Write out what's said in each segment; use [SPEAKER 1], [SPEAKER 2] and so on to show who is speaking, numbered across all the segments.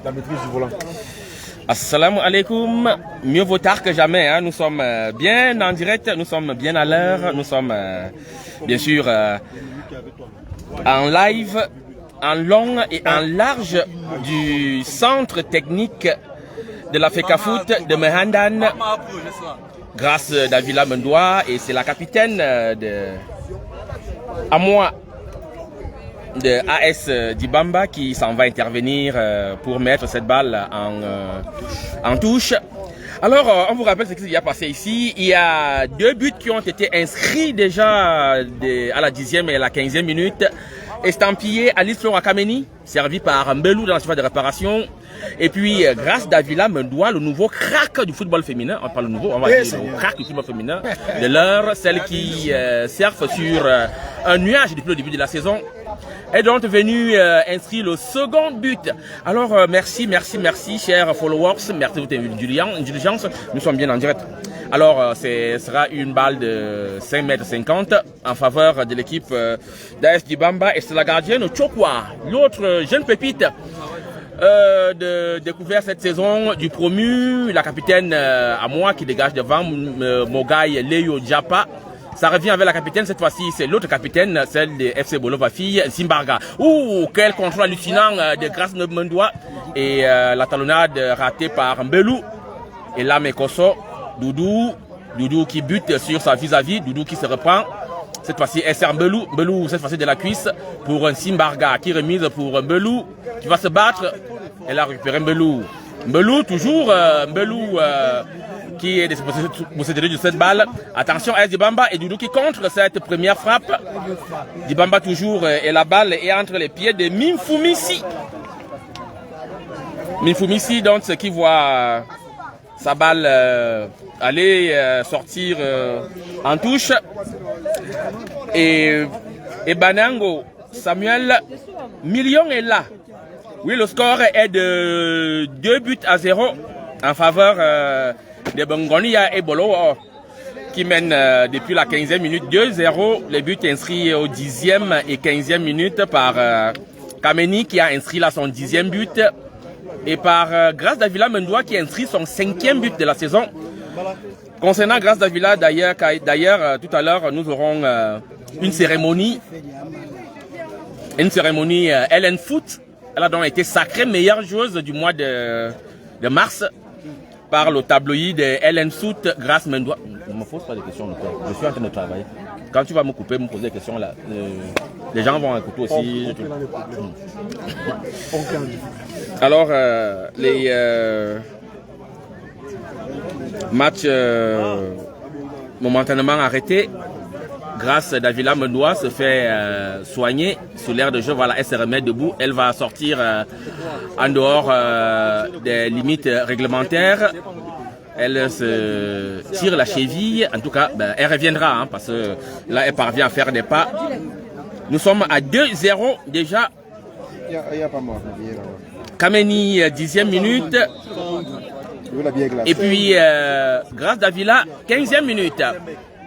[SPEAKER 1] La maîtrise du volant.
[SPEAKER 2] Assalamu alaikum, mieux vaut tard que jamais, hein. Nous sommes bien en direct, nous sommes bien à l'heure, nous sommes bien sûr en live, en long et en large du centre technique de la FECAFOOT de Mehandan, grâce d'Avila Mendoa, et c'est la capitaine de Amoa de AS Dibamba qui s'en va intervenir pour mettre cette balle en touche. Alors, on vous rappelle ce qui s'est passé ici. Il y a 2 buts qui ont été inscrits déjà à la 10e et à la 15e minute. Estampillé Alice Flora Kameni, servi par Mbelou dans la surface de réparation. Et puis, grâce d'Avila Mendoa, le nouveau crack du football féminin, on parle le nouveau, on va dire le crack du football féminin, de l'heure, celle qui surfe sur un nuage depuis le début de la saison, est donc venu inscrire le second but. Alors, merci, chers followers, merci de votre indulgence, nous sommes bien en direct. Alors, ce sera une balle de 5,50 m en faveur de l'équipe d'AS Dibamba, et c'est la gardienne Chokwa, l'autre jeune pépite de découvert cette saison du promu, la capitaine à moi qui dégage devant Mogaï Leyo Djapa. Ça revient avec la capitaine, cette fois-ci c'est l'autre capitaine, celle de FC Bolova fille, Simbarga. Ouh, quel contrôle hallucinant de Grâce Mendoa, et la talonnade ratée par Mbelou. Et là Mekoso, Doudou qui bute sur sa vis-à-vis, Doudou qui se reprend. Cette fois-ci, SR Mbelou, cette fois-ci de la cuisse pour un Simbarga qui remise pour Mbelou qui va se battre. Elle a récupéré Mbelou. Mbelou, toujours Mbelou qui est des possédés de cette balle. Attention à Dibamba et Doudou qui contre cette première frappe. Dibamba toujours et la balle est entre les pieds de Mimfumisi. Mimfumisi, donc, qui voit sa balle aller sortir en touche. Et Banango, Samuel Million est là. Oui, le score est de 2-0 en faveur de Bongonia et Bolo, qui mènent depuis la 15e minute 2-0. Les buts inscrits aux 10e et 15e minute par Kameni qui a inscrit là son 10e but, et par Grâce d'Avila Mendoa qui a inscrit son 5e but de la saison. Concernant Grâce d'Avila, d'ailleurs, tout à l'heure, nous aurons une cérémonie Ellen Foot. Elle a donc été sacrée meilleure joueuse du mois de mars par le tabloïd Ellen Foot, Grâce Mendoa. Ne me pose pas des questions, je suis en train de travailler. Quand tu vas me couper, me poser des questions là, les gens vont écouter aussi. Alors, les matchs momentanément arrêtés. Grâce d'Avila Mendoa se fait soigner sous l'air de jeu. Voilà, elle se remet debout. Elle va sortir en dehors des limites réglementaires. Elle se tire la cheville. En tout cas, ben, elle reviendra hein, parce que là, elle parvient à faire des pas. Nous sommes à 2-0 déjà. Kameni, 10e minute. Et puis, Grâce d'Avila, 15e minute.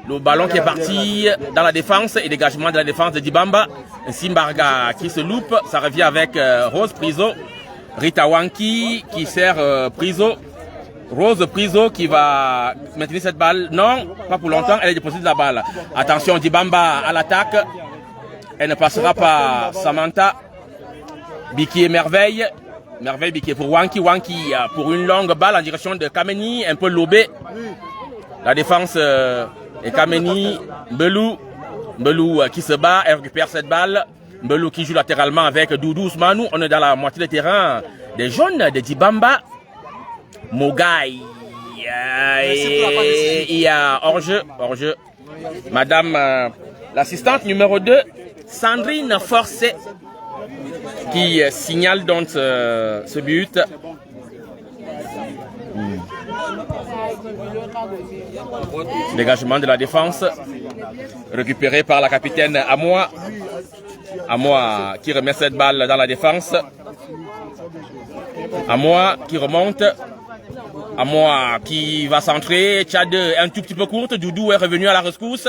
[SPEAKER 2] Le ballon qui est parti dans la défense et dégagement de la défense de Dibamba. Simbarga qui se loupe. Ça revient avec Rose Priso. Rita Wanki qui sert Priso. Rose Priso qui va maintenir cette balle. Non, pas pour longtemps. Elle est déposée de la balle. Attention, Dibamba à l'attaque. Elle ne passera pas. Samantha. Biki et Merveille. Merveille Biki pour Wanki. Wanki pour une longue balle en direction de Kameni. Un peu lobé. La défense... et Kameni, Mbelou qui se bat, elle récupère cette balle. Mbelou qui joue latéralement avec Doudou Ousmanou. On est dans la moitié du terrain des jaunes de Dibamba. Mogaï. Il y a hors-jeu. Madame l'assistante numéro 2, Sandrine Forcé, qui signale donc ce but. Dégagement de la défense récupéré par la capitaine Amoa. Amoa qui remet cette balle dans la défense. Amoa qui remonte. Amoa qui va centrer. Tchad un tout petit peu courte. Doudou est revenu à la rescousse.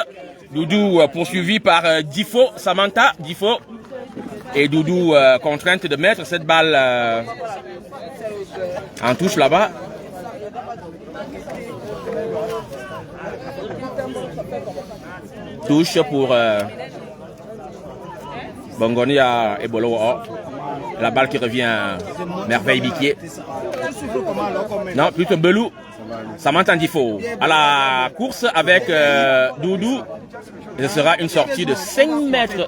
[SPEAKER 2] Doudou poursuivi par Difo. Samantha Difo Et Doudou contrainte de mettre cette balle en touche là-bas. Touche pour Bongonia et Bolo. La balle qui revient à Merveille Biquier. Non, plutôt Belou. Samantha Ndifo à la course avec Doudou. Et ce sera une sortie de 5 mètres.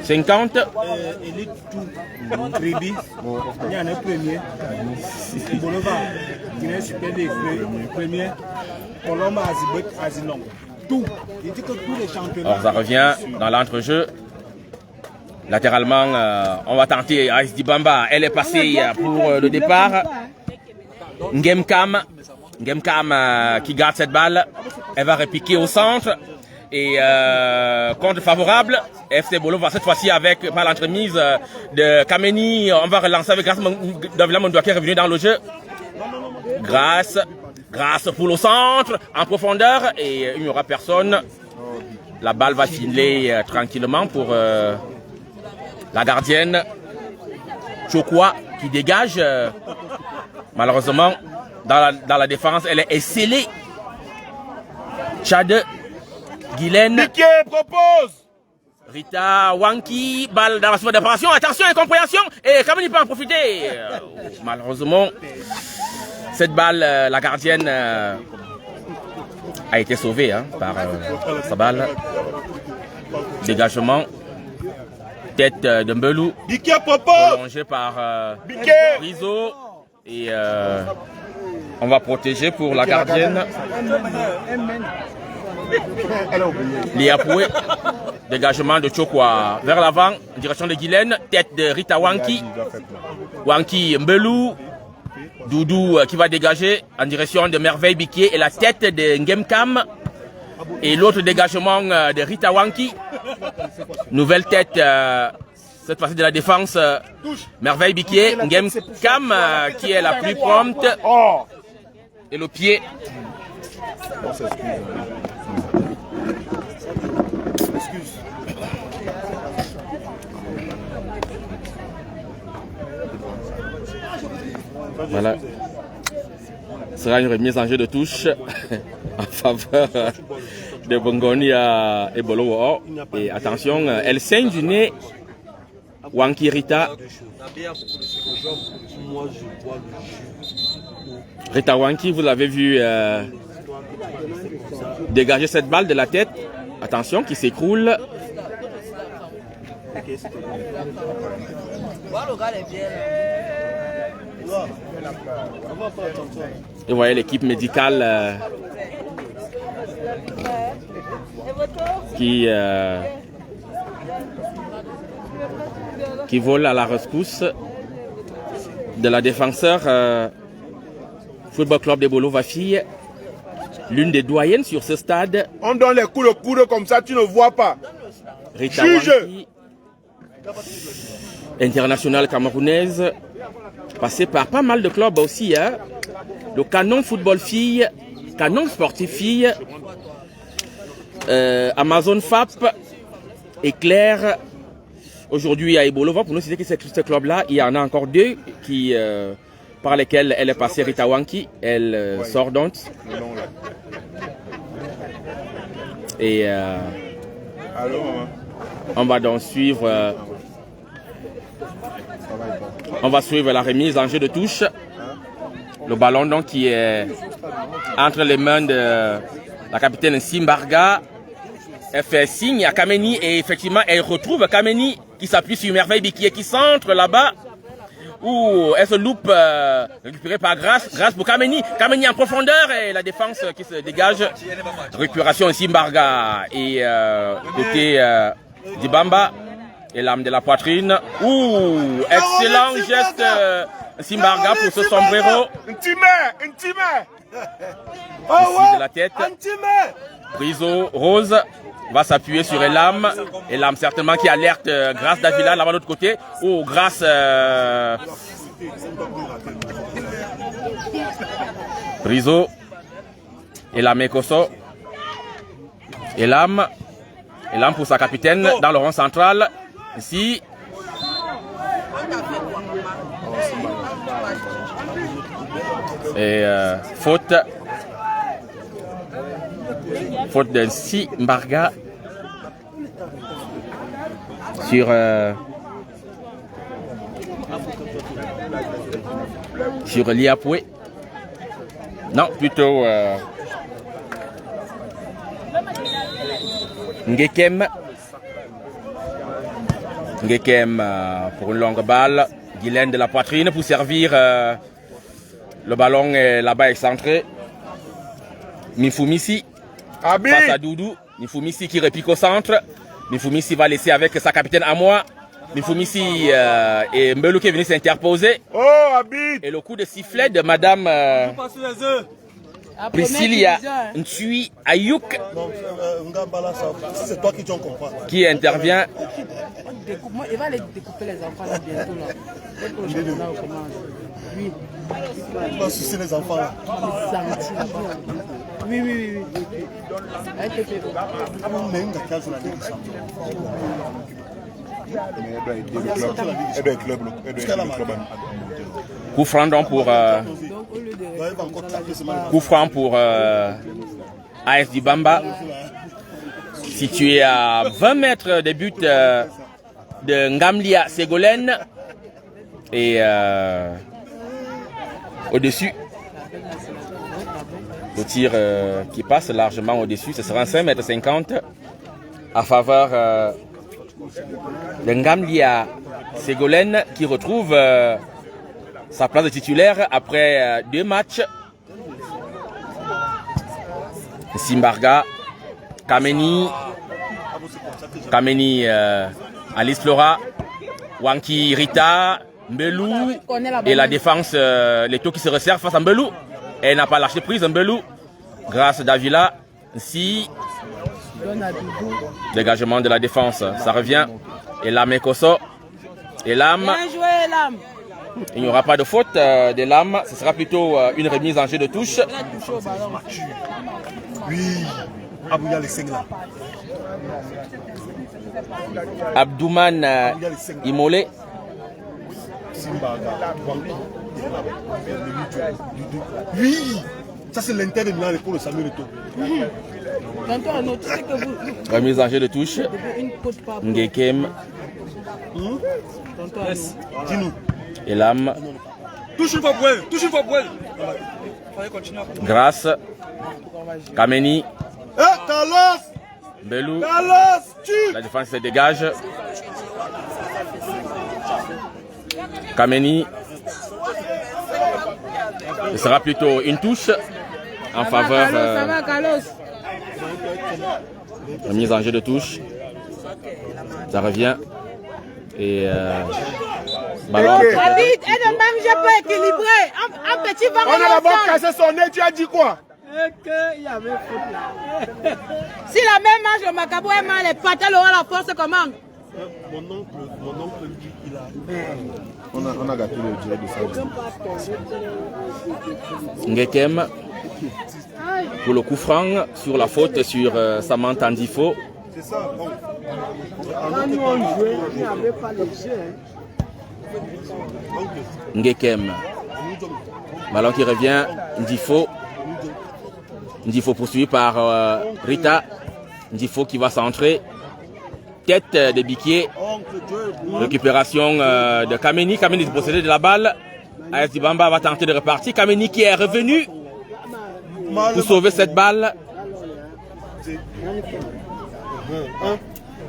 [SPEAKER 2] 50. Alors ça revient dans l'entrejeu. Latéralement, on va tenter Ice Dibamba. Elle est passée pour le départ. Ngemkam qui garde cette balle. Elle va répiquer au centre. Et contre favorable, FC Bolo va cette fois-ci avec par l'entremise de Kameni. On va relancer avec Davila Mondoua qui est revenu dans le jeu. Grâce pour le centre en profondeur et il n'y aura personne. La balle va filer tranquillement pour la gardienne Chokwa qui dégage. Malheureusement, dans la défense, elle est scellée. Tchad, Guylaine.
[SPEAKER 1] Piqué propose.
[SPEAKER 2] Rita Wanki, balle dans la zone d'opération. Attention, incompréhension. Et Kameni peut en profiter. Malheureusement, cette balle, la gardienne a été sauvée par sa balle. Dégagement. Tête de Mbelou.
[SPEAKER 1] Biquet propose.
[SPEAKER 2] Prolongé par
[SPEAKER 1] Rizzo.
[SPEAKER 2] Et on va protéger pour la gardienne. Liapoué. Dégagement de Chokwa vers l'avant, en direction de Guylaine. Tête de Rita Wanki. Wanki Mbelou. Doudou qui va dégager en direction de Merveille Biquier et la tête de Ngemkam. Et l'autre dégagement de Rita Wanki. Nouvelle tête, cette fois-ci de la défense, Merveille Biquier. Ngemkam qui est la plus prompte. Et le pied. Voilà. Ce sera une remise en jeu de touche en faveur de Bongonia et Bolo. Et attention, elle saigne du nez. Wanki Rita. Rita Wanki, vous l'avez vu dégager cette balle de la tête. Attention, qui s'écroule. Et voyez l'équipe médicale qui vole à la rescousse de la défenseur Football Club de Bolo Vafi, l'une des doyennes sur ce stade.
[SPEAKER 1] On donne les coups de coude comme ça, tu ne vois pas.
[SPEAKER 2] Rita Wanki, internationale camerounaise, passée par pas mal de clubs aussi. Le Canon Football Fille, Canon Sportif Fille, Amazon FAP, Éclair. Aujourd'hui à Ebolova, pour nous citer que ce club-là, il y en a encore deux qui, par lesquels elle est passée, Rita Wanki. Elle sort donc. Et on va donc suivre. On va suivre la remise en jeu de touche. Le ballon donc qui est entre les mains de la capitaine Simbarga. Elle fait signe à Kameni et effectivement elle retrouve Kameni qui s'appuie sur Merveille Biquier qui centre là-bas. Où elle se loupe, récupérée par Grâce pour Kameni. Kameni en profondeur et la défense qui se dégage. Récupération Simbarga et côté Dibamba. Et l'âme de la poitrine. Ouh, excellent geste Simbarga pour ce sombrero. Ici de la tête. Rizzo Rose va s'appuyer sur Elam. Elam certainement qui alerte Grâce Davila là-bas de l'autre côté. Oh, Grâce Rizzo. Elam Ekoso. Elam. Elam pour sa capitaine dans le rond central. Ici. Et faute. Faute de Si Mbarga sur Liapoué. Non, plutôt Ngekem. Ngekem pour une longue balle. Guylaine de la poitrine pour servir. Le ballon est là-bas excentré. Mifumisi face à Doudou. Mifumisi qui repique au centre. Mifumisi va laisser avec sa capitaine à moi. Mifumisi et Mbelou qui est venu s'interposer.
[SPEAKER 1] Oh, Abid.
[SPEAKER 2] Et le coup de sifflet de Madame Priscilla Ntui Ayouk qui intervient.
[SPEAKER 3] Il va les découper les enfants là bientôt là. Oui.
[SPEAKER 4] Il va sucer les enfants là.
[SPEAKER 3] Oui, oui, oui.
[SPEAKER 2] Coup franc donc pour AS Dibamba, situé à 20 mètres des buts de Ngamlia Ségolène et au-dessus. Le tir qui passe largement au-dessus, ce sera un 5,50 m à faveur de Ngamlia Ségolène qui retrouve sa place de titulaire après 2 matchs. Simbarga, Kameni, Alice Flora, Wanki Rita, Mbelou et la défense, les taux qui se resserrent face à Mbelou. Elle n'a pas lâché prise, Mbelou, grâce à Davila. Si dégagement de la défense, ça revient. Elam Ekoso, Elam. Il n'y aura pas de faute d'Elam, ce sera plutôt une remise en jeu de touche.
[SPEAKER 4] Oui, Abouya les Sengla.
[SPEAKER 2] Abdouman Imolé.
[SPEAKER 4] Oui, ça c'est l'intérêt de Milan pour le Samuel Eto'o.
[SPEAKER 2] Remise en jeu de touche. Ngekem.
[SPEAKER 4] Dis-nous.
[SPEAKER 2] Elam.
[SPEAKER 1] Touche une fois pour elle. Touche une fois pour elle.
[SPEAKER 2] Grâce. Kameni.
[SPEAKER 4] Talos.
[SPEAKER 2] Belou.
[SPEAKER 4] Talos.
[SPEAKER 2] La défense se dégage. Kameni. Ce sera plutôt une touche en faveur de mise en jeu de touche. Ça revient. Et ballon.
[SPEAKER 3] David, elle ne mange pas équilibré. Un petit vent.
[SPEAKER 1] On a d'abord cassé son nez, tu as dit quoi?
[SPEAKER 3] Il y avait faute là. Si la même mange le macabou et mal les pattes, elle aura la force comment?
[SPEAKER 4] Mon oncle dit qu'il a.
[SPEAKER 1] On a gâté le dieu de ça.
[SPEAKER 2] Ngekem pour le coup franc sur la faute sur Samantha Andifo.
[SPEAKER 4] C'est ça.
[SPEAKER 3] Quand nous on jouait, il n'y avait pas le jeu.
[SPEAKER 2] Ngekem. Ballon qui revient. Ndifo. Ndifo poursuivi par Rita. Ndifo qui va centrer. Tête de Biquier. Récupération de Kameni. Kameni est possédé de la balle. AS Dibamba va tenter de repartir. Kameni qui est revenu pour sauver cette balle.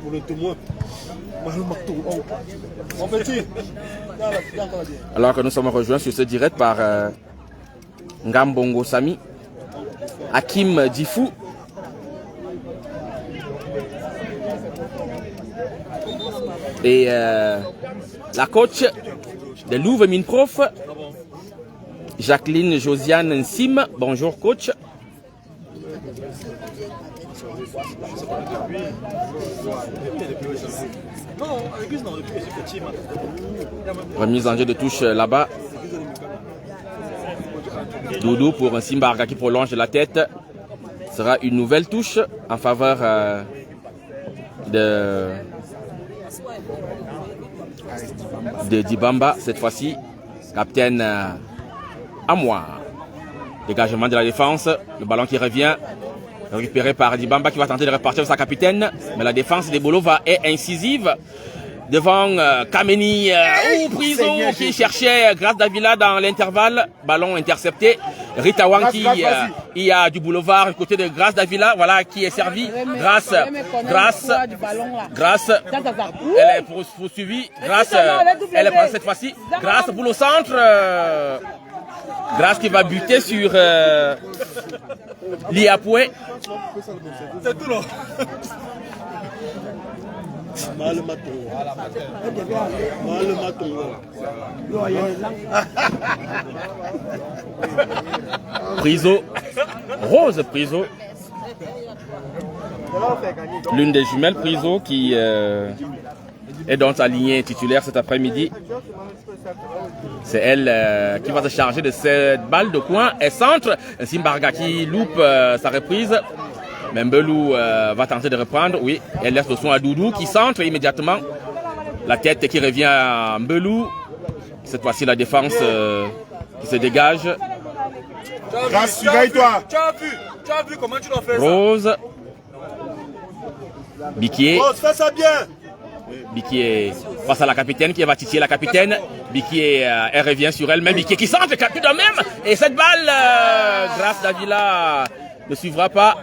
[SPEAKER 4] Pour le témoin.
[SPEAKER 2] Alors que nous sommes rejoints sur ce direct par Ngambongo Sami, Hakim Difou, et la coach de Louvre Mine Prof, Jacqueline Josiane Nsim. Bonjour coach. Remise en jeu de touche là-bas. Doudou pour un Simbarga qui prolonge la tête. Ce sera une nouvelle touche en faveur de Dibamba cette fois-ci. Capitaine à moi. Dégagement de la défense. Le ballon qui revient. Récupéré par Dibamba qui va tenter de repartir sa capitaine. Mais la défense des Bolova est incisive. Devant Kameni ou Priso qui cherchait Grace Davila dans l'intervalle. Ballon intercepté. Rita Wanki, il y a du boulevard du côté de Grace Davila. Voilà qui est servi. Grâce, elle est poursuivie. Grâce, elle est cette fois-ci. Grâce pour le centre. Grâce qui va buter sur Liapoué.
[SPEAKER 4] C'est tout là.
[SPEAKER 2] Priso, Rose Priso, l'une des jumelles Priso qui est dans sa lignée titulaire cet après-midi. C'est elle qui va se charger de cette balle de coin et centre. Simbarga qui loupe sa reprise. Mais Mbelou va tenter de reprendre. Oui, elle laisse le soin à Doudou qui centre immédiatement. La tête qui revient à Mbelou. Cette fois-ci, la défense qui se dégage.
[SPEAKER 1] Grâce, surveille-toi. Tu as vu comment tu dois faire ça?
[SPEAKER 2] Rose. Biquier.
[SPEAKER 4] Rose, fais ça bien.
[SPEAKER 2] Biquier face à la capitaine qui va titiller la capitaine. Biquier, elle revient sur elle. Même Biquier qui centre, capitaine même. Et cette balle, Grace Davila ne suivra pas.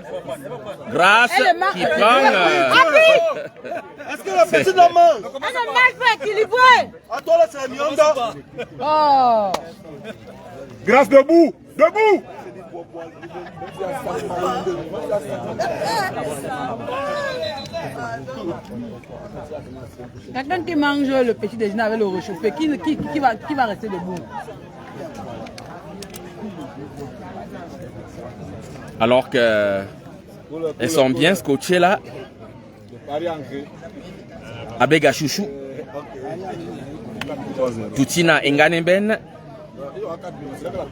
[SPEAKER 2] Grâce qui prend.
[SPEAKER 4] Est-ce que la petite la mange?
[SPEAKER 3] Elle ne marche pas équilibrée.
[SPEAKER 4] À toi là, c'est la Mionda.
[SPEAKER 3] Oh.
[SPEAKER 1] Grâce, debout. Debout.
[SPEAKER 3] Quelqu'un qui mange le petit déjeuner avec le réchauffé, qui va rester debout?
[SPEAKER 2] Alors que elles sont bien scotchées là. Abega Chouchou. Toutina Enganeben.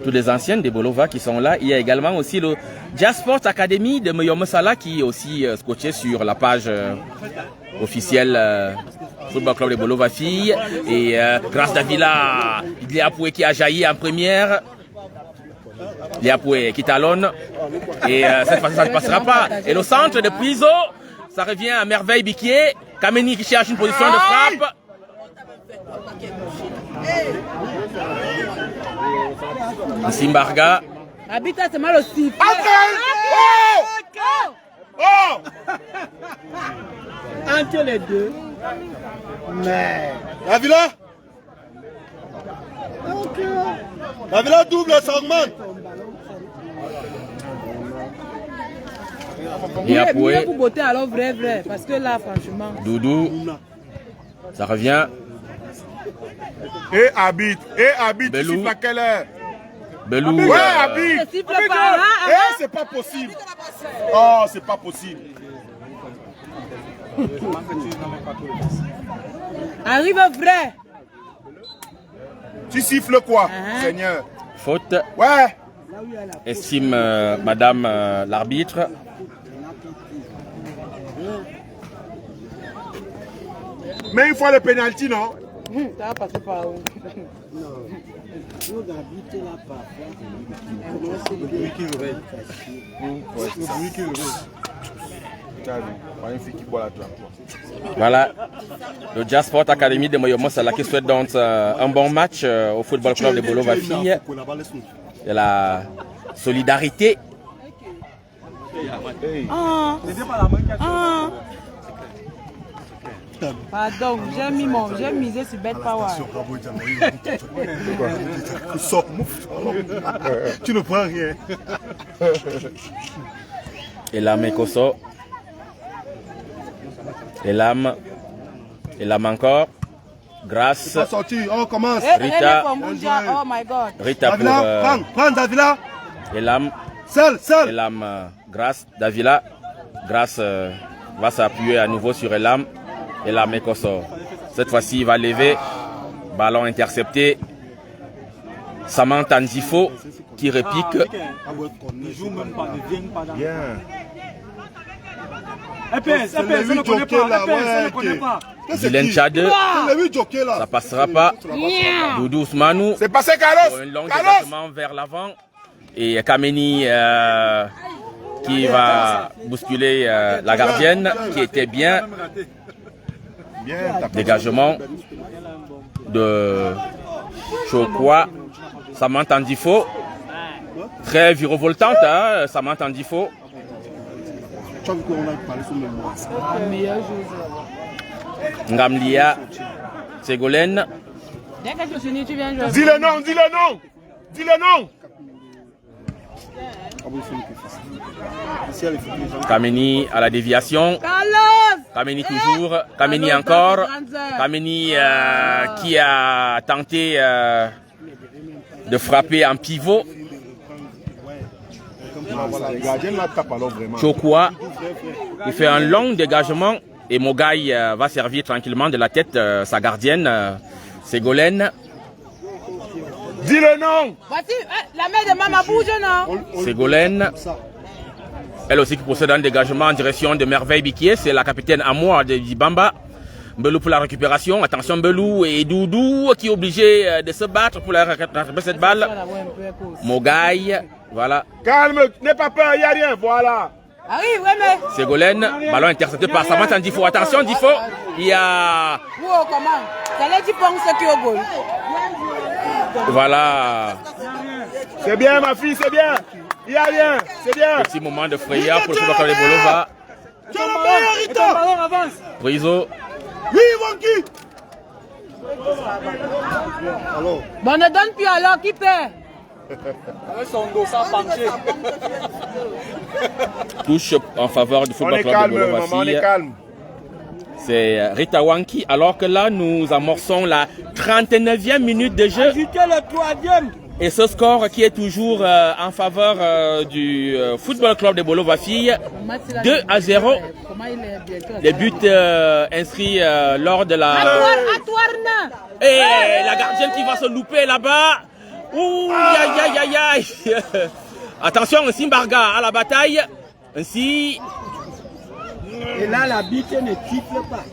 [SPEAKER 2] Toutes les anciennes des Bolova qui sont là. Il y a également aussi le Jazz Sport Academy de Moyomosala qui est aussi scotché sur la page officielle Football Club de Bolova Filles. Et grâce Davila, Liapoué qui a jailli en première. Liapoué qui talonne. Et cette fois-ci, ça ne passera pas. Et le centre de Priso, ça revient à merveille Biquier. Kameni qui cherche une position de frappe. Simbarga.
[SPEAKER 3] Habita, c'est mal aussi. Entre les deux.
[SPEAKER 4] Mais. La Villa. La Villa double, ça augmente.
[SPEAKER 2] Liapoué.
[SPEAKER 3] Pour beauté alors vrai, parce que là, franchement.
[SPEAKER 2] Doudou. Ça revient.
[SPEAKER 1] Et habite. Tu siffles à quelle heure?
[SPEAKER 2] Belou.
[SPEAKER 1] Ouais, habite. C'est pas possible. Oh, c'est pas possible.
[SPEAKER 3] Arrive vrai.
[SPEAKER 1] Tu siffles quoi, Seigneur?
[SPEAKER 2] Faute.
[SPEAKER 1] Ouais.
[SPEAKER 2] Estime madame l'arbitre.
[SPEAKER 1] Mais il faut le pénalty, non?
[SPEAKER 3] Ça va passer par où?
[SPEAKER 2] Voilà, le Jazz Sport Academy de Moyomosala qui souhaite donc un bon match au Football Club de Bolova Filles. Et la solidarité.
[SPEAKER 3] Pardon, j'ai misé sur Bête Power.
[SPEAKER 4] Tu ne prends rien.
[SPEAKER 2] Et l'âme Ekoso. Et l'âme encore. Grâce.
[SPEAKER 4] On commence.
[SPEAKER 2] Rita.
[SPEAKER 3] Oh my God.
[SPEAKER 2] Rita pour.
[SPEAKER 4] Prends Davila.
[SPEAKER 2] Et l'âme.
[SPEAKER 4] Seul.
[SPEAKER 2] Et l'âme. Grâce. Davila. Grâce va s'appuyer à nouveau sur Elam. Elam Ekoso. Cette fois-ci, il va lever. Ballon intercepté. Samantha Nzifo qui repique.
[SPEAKER 5] EPS, je ne connais pas. EPS, je ne connais pas.
[SPEAKER 2] Dylan Tchad, ça passera pas. Doudou Ousmanou.
[SPEAKER 1] C'est passé Carlos.
[SPEAKER 2] Pour un long dégagement vers l'avant. Et Kameni qui va bousculer la gardienne qui était bien. Dégagement de Chokwa. Samantha Ndifo. Très virevoltante, hein, Samantha Ndifo. Ngamlia Ségolène.
[SPEAKER 3] Dès que je finis, tu viens jouer.
[SPEAKER 1] Dis le nom, dis le nom. Dis le nom.
[SPEAKER 2] Kameni à la déviation.
[SPEAKER 3] Carlos.
[SPEAKER 2] Kameni toujours. Kameni encore. Kameni qui a tenté de frapper en pivot. Chokwa, il fait un long dégagement et Mogaï va servir tranquillement de la tête sa gardienne, Ségolène.
[SPEAKER 1] Dis le nom.
[SPEAKER 3] Voici la main de Maman bouge, non?
[SPEAKER 2] Ségolène, elle aussi qui procède un dégagement en direction de Merveille Biquier, c'est la capitaine Amour de Dibamba. Belou pour la récupération, attention Belou et Doudou qui est obligé de se battre pour rattraper cette balle. Mogaï, voilà.
[SPEAKER 1] Calme, n'aie pas peur, il n'y a rien, voilà.
[SPEAKER 3] Arrive, ouais, mais.
[SPEAKER 2] Ségolène, ballon intercepté par Samantha Ndifo. Attention Ndifo, il y a...
[SPEAKER 3] Wow, comment? T'allais dire penser qu'il y a au goal.
[SPEAKER 2] Voilà.
[SPEAKER 1] C'est bien ma fille, c'est bien. Il n'y a rien, c'est bien.
[SPEAKER 2] Petit moment de frayeur pour le football club de Bolova.
[SPEAKER 1] Tu as le meilleur, Rita.
[SPEAKER 2] Priso.
[SPEAKER 1] Oui, Wonky.
[SPEAKER 3] Bon, ne donne plus alors, qui perd?
[SPEAKER 5] Avec son dos sans pencher.
[SPEAKER 2] Touche en faveur du football club de Bolova.
[SPEAKER 1] Maman, on est calme.
[SPEAKER 2] C'est Rita Wanki, alors que là, nous amorçons la 39e minute de jeu.
[SPEAKER 5] Ajoutez le 3e.
[SPEAKER 2] Et ce score qui est toujours en faveur du football club de Bolova Fille, 2-0. Les buts inscrits lors de la... Et la gardienne qui va se louper là-bas. Ouh, aïe, aïe, aïe, aïe. Attention, Simbarga à la bataille. Ainsi...
[SPEAKER 5] Et là, la bite ne tifle pas.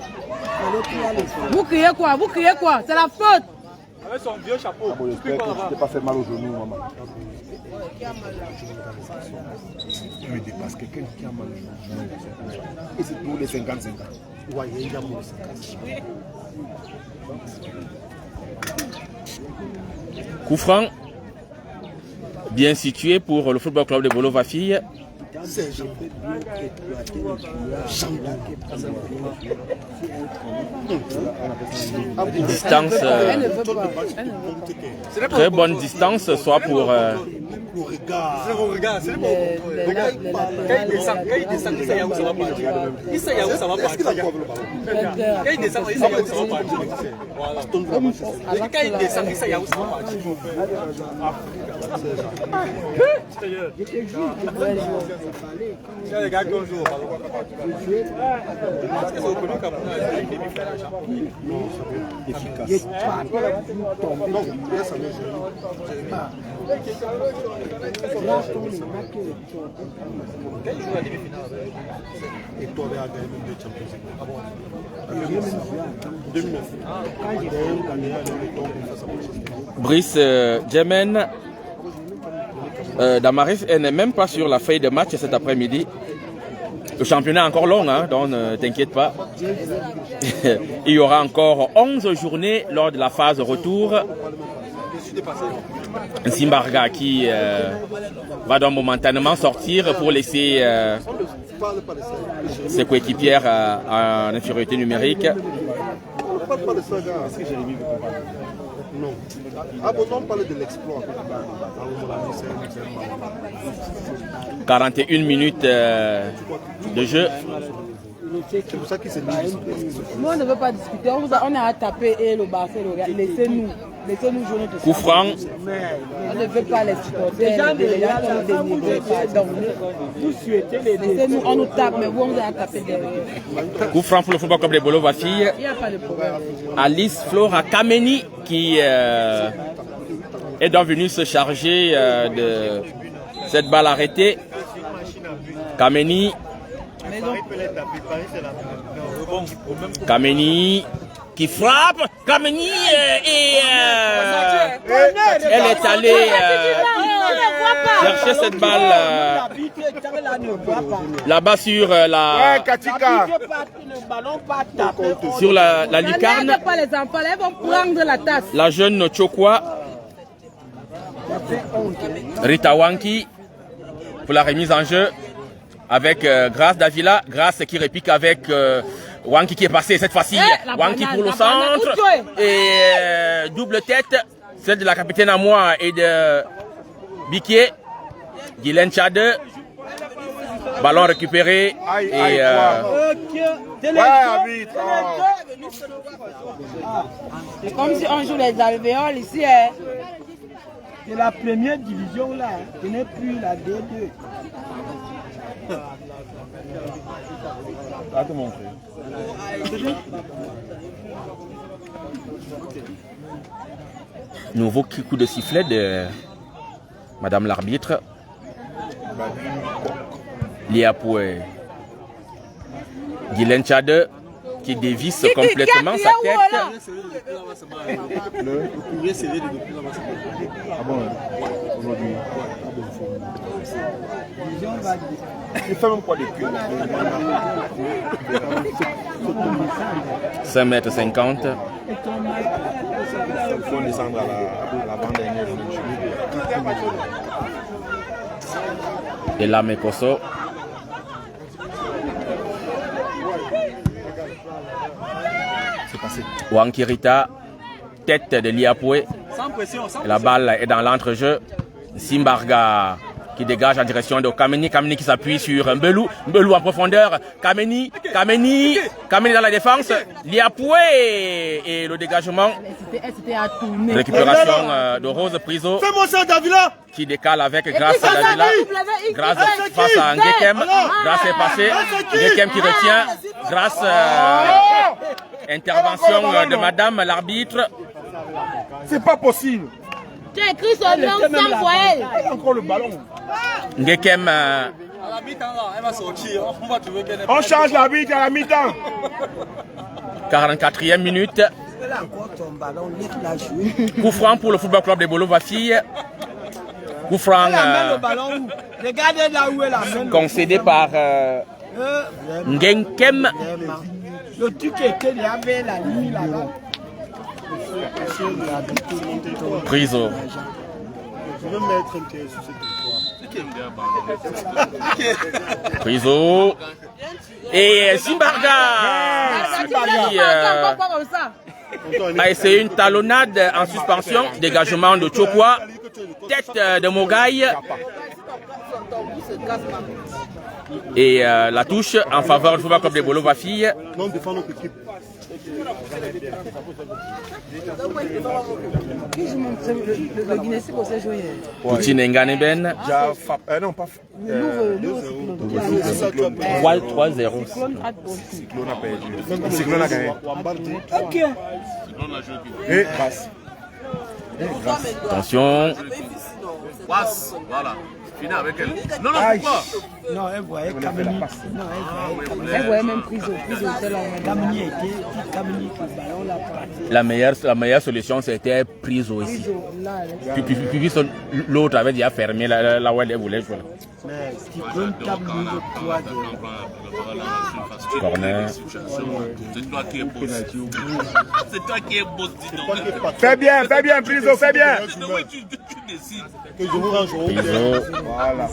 [SPEAKER 3] Vous criez quoi? Vous criez quoi? C'est la faute.
[SPEAKER 5] Avec son vieux chapeau.
[SPEAKER 4] J'espère que tu t'es pas fait mal au genou, maman. Tu me dépasses quelqu'un qui a mal au genou. Et c'est pour les 50-50. Ouais, il y a pour les 50.
[SPEAKER 2] Coup franc. Bien situé pour le football club de Bolova Fille. Distance, très bonne distance, soit pour...
[SPEAKER 5] Regarde, c'est bon. Quand il descend, il sait où ça va partir. Il sait où ça va partir. Quand il descend, il sait où ça va partir. Voilà. Quand il descend, il sait où ça va partir. Les gars qui ont joué au ballon. Parce que c'est au Congo Cameroun, il fait la champion.
[SPEAKER 4] Efficace. Non, ça me gêne. Et toi, tu as gagné le Champions League.
[SPEAKER 2] Brice Djemen Damaris n'est même pas sur la feuille de match cet après-midi. Le championnat est encore long, hein, donc ne t'inquiète pas. Il y aura encore 11 journées lors de la phase retour. Simbarga qui va donc momentanément sortir pour laisser ses coéquipières en infériorité numérique.
[SPEAKER 4] Non. Ah, bon, on parle de l'exploit.
[SPEAKER 2] 41 minutes de jeu.
[SPEAKER 4] C'est pour ça qu'il s'est mis.
[SPEAKER 3] Nous, on ne veut pas discuter. On a à taper et le Barcelone. Laissez-nous. Laissez-nous jouer notre
[SPEAKER 2] Coup franc.
[SPEAKER 3] On ne veut pas les supporter. Les gens qui ont dénigré.
[SPEAKER 5] Vous souhaitez les
[SPEAKER 3] Laissez-nous, on nous tape, mais vous, on a à taper derrière.
[SPEAKER 2] Coup franc pour le football club de Bolova Fille.
[SPEAKER 3] Il n'y a pas de problème.
[SPEAKER 2] Alice Flora Kameni qui est donc venue se charger de cette balle arrêtée. Kameni
[SPEAKER 3] maison.
[SPEAKER 2] Kameni qui frappe. Kameni elle est allée chercher cette balle là-bas sur la
[SPEAKER 1] Katika.
[SPEAKER 2] sur la lucarne.
[SPEAKER 3] Ne pas les enfants, ils vont prendre la tasse.
[SPEAKER 2] La jeune Chokwa Rita Wanki pour la remise en jeu avec Grace Davila. Grace qui réplique avec Wanki qui est passé cette fois-ci. Wanki pour le centre. Et double tête, celle de la capitaine à moi et de Biké. Guylaine Tchade. Ballon récupéré. Et
[SPEAKER 3] c'est comme si on joue les alvéoles ici.
[SPEAKER 6] C'est la première division là, ce n'est plus la D2.
[SPEAKER 1] À te montrer.
[SPEAKER 2] nouveau coup de sifflet de Madame l'arbitre. Liapoué. Guylaine Tchade qui dévisse complètement sa tête.
[SPEAKER 1] Ah bon, aujourd'hui. Il fait même quoi de plus.
[SPEAKER 2] 5,50 m.
[SPEAKER 1] Il faut descendre à l'avant-dernière journée.
[SPEAKER 2] Et là, Mekoso.
[SPEAKER 1] C'est passé.
[SPEAKER 2] Wankirita, tête de Liapoué. La balle est dans l'entrejeu. Simbarga qui dégage en direction de Kameni. Kameni qui s'appuie sur Mbelou. Mbelou en profondeur. Kameni dans la défense. Liapoué. Et le dégagement. Récupération de Rose Priso.
[SPEAKER 1] Fais-moi ça, Davila.
[SPEAKER 2] Qui décale avec Grace Davila. Grace face à Ngekem. Grace est passé. Ngekem qui retient. Grace. Intervention de Madame l'arbitre.
[SPEAKER 1] C'est pas possible.
[SPEAKER 3] Tu as écrit son nom sans voile.
[SPEAKER 1] Encore le ballon.
[SPEAKER 2] Ngekem.
[SPEAKER 1] On change l'arbitre à la mi-temps.
[SPEAKER 2] 44e minute. Coup franc pour le football club de Bolo-Bafille. Coup franc concédé par Ngekem.
[SPEAKER 6] Le truc était, il y avait la ligne là-bas.
[SPEAKER 2] Priso.
[SPEAKER 1] Je veux mettre un pied sur cette
[SPEAKER 2] Priso. Et Simbarga. Qui a essayé une talonnade en suspension. Dégagement de Chokwa. Tête de Mogaï. Et la touche en faveur du football club de Bolo-Bafille.
[SPEAKER 1] Non, défend notre équipe.
[SPEAKER 3] Le Guinéen, c'est pour ça jouer.
[SPEAKER 2] Poutine Nganeben.
[SPEAKER 1] Non, pas.
[SPEAKER 2] 3-0.
[SPEAKER 1] Cyclone a perdu. Cyclone a gagné.
[SPEAKER 6] Ok.
[SPEAKER 1] Et passe.
[SPEAKER 2] Attention.
[SPEAKER 5] Passe, voilà. Fini avec elle. Non, non, pourquoi?
[SPEAKER 6] Non, elle voyait Kameni. Non,
[SPEAKER 3] Elle voyait même Priso.
[SPEAKER 6] Kameni était. Kameni, le ballon l'a pas.
[SPEAKER 2] La meilleure solution, c'était Priso ici. Puis l'autre avait déjà fermé là où elle voulait jouer.
[SPEAKER 6] Mais Cyclone Kameni, le poids de.
[SPEAKER 2] Corner.
[SPEAKER 5] C'est toi qui es beau. C'est toi qui es beau.
[SPEAKER 1] Fais bien, Priso, fais bien.
[SPEAKER 5] Oui, tu décides.
[SPEAKER 1] Que je vous range au
[SPEAKER 2] Priso.
[SPEAKER 1] Voilà.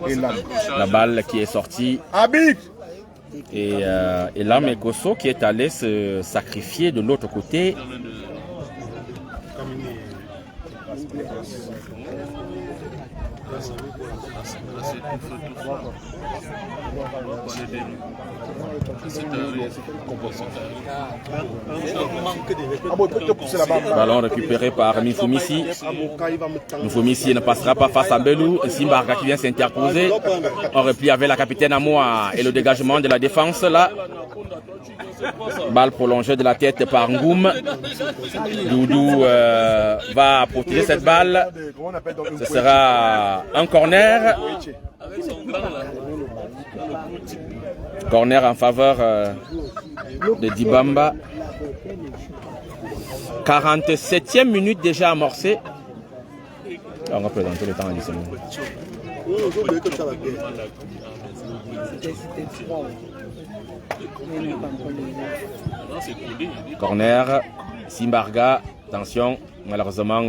[SPEAKER 1] Et là.
[SPEAKER 2] La balle qui est sortie.
[SPEAKER 1] Habite.
[SPEAKER 2] Et là, Mekoso qui est allé se sacrifier de l'autre côté. Ballon récupéré par Mifumissi. Mifumissi ne passera pas face à Belou. Simbarga qui vient s'interposer. On replie avec la capitaine Amoa et le dégagement de la défense là. Balle prolongée de la tête par Ngoum. Doudou va protéger cette balle. Ce sera un corner. Corner en faveur de Dibamba. 47e minute déjà amorcée. On va présenter le temps additionnel. Corner, Simbarga, attention, malheureusement,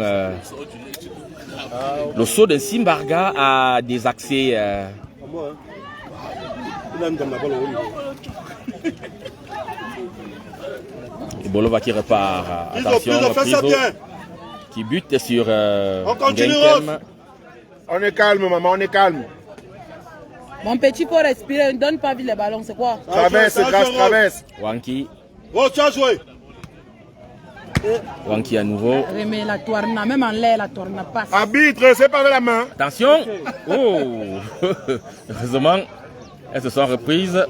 [SPEAKER 2] le saut de Simbarga a des accès. Bolova qui repart, attention, Priso, qui bute sur Ngentem.
[SPEAKER 4] On est calme, maman, on est calme.
[SPEAKER 3] Mon petit faut respirer, ne donne pas vite les ballons, c'est quoi?
[SPEAKER 4] Traverse, traverse.
[SPEAKER 2] Wanki.
[SPEAKER 1] Oh, tu as joué.
[SPEAKER 2] Wanki à nouveau.
[SPEAKER 3] Mais la tourna, même en l'air, la tourna passe.
[SPEAKER 4] Arbitre, c'est pas avec la main.
[SPEAKER 2] Attention. Oh. Heureusement, elles se sont reprises.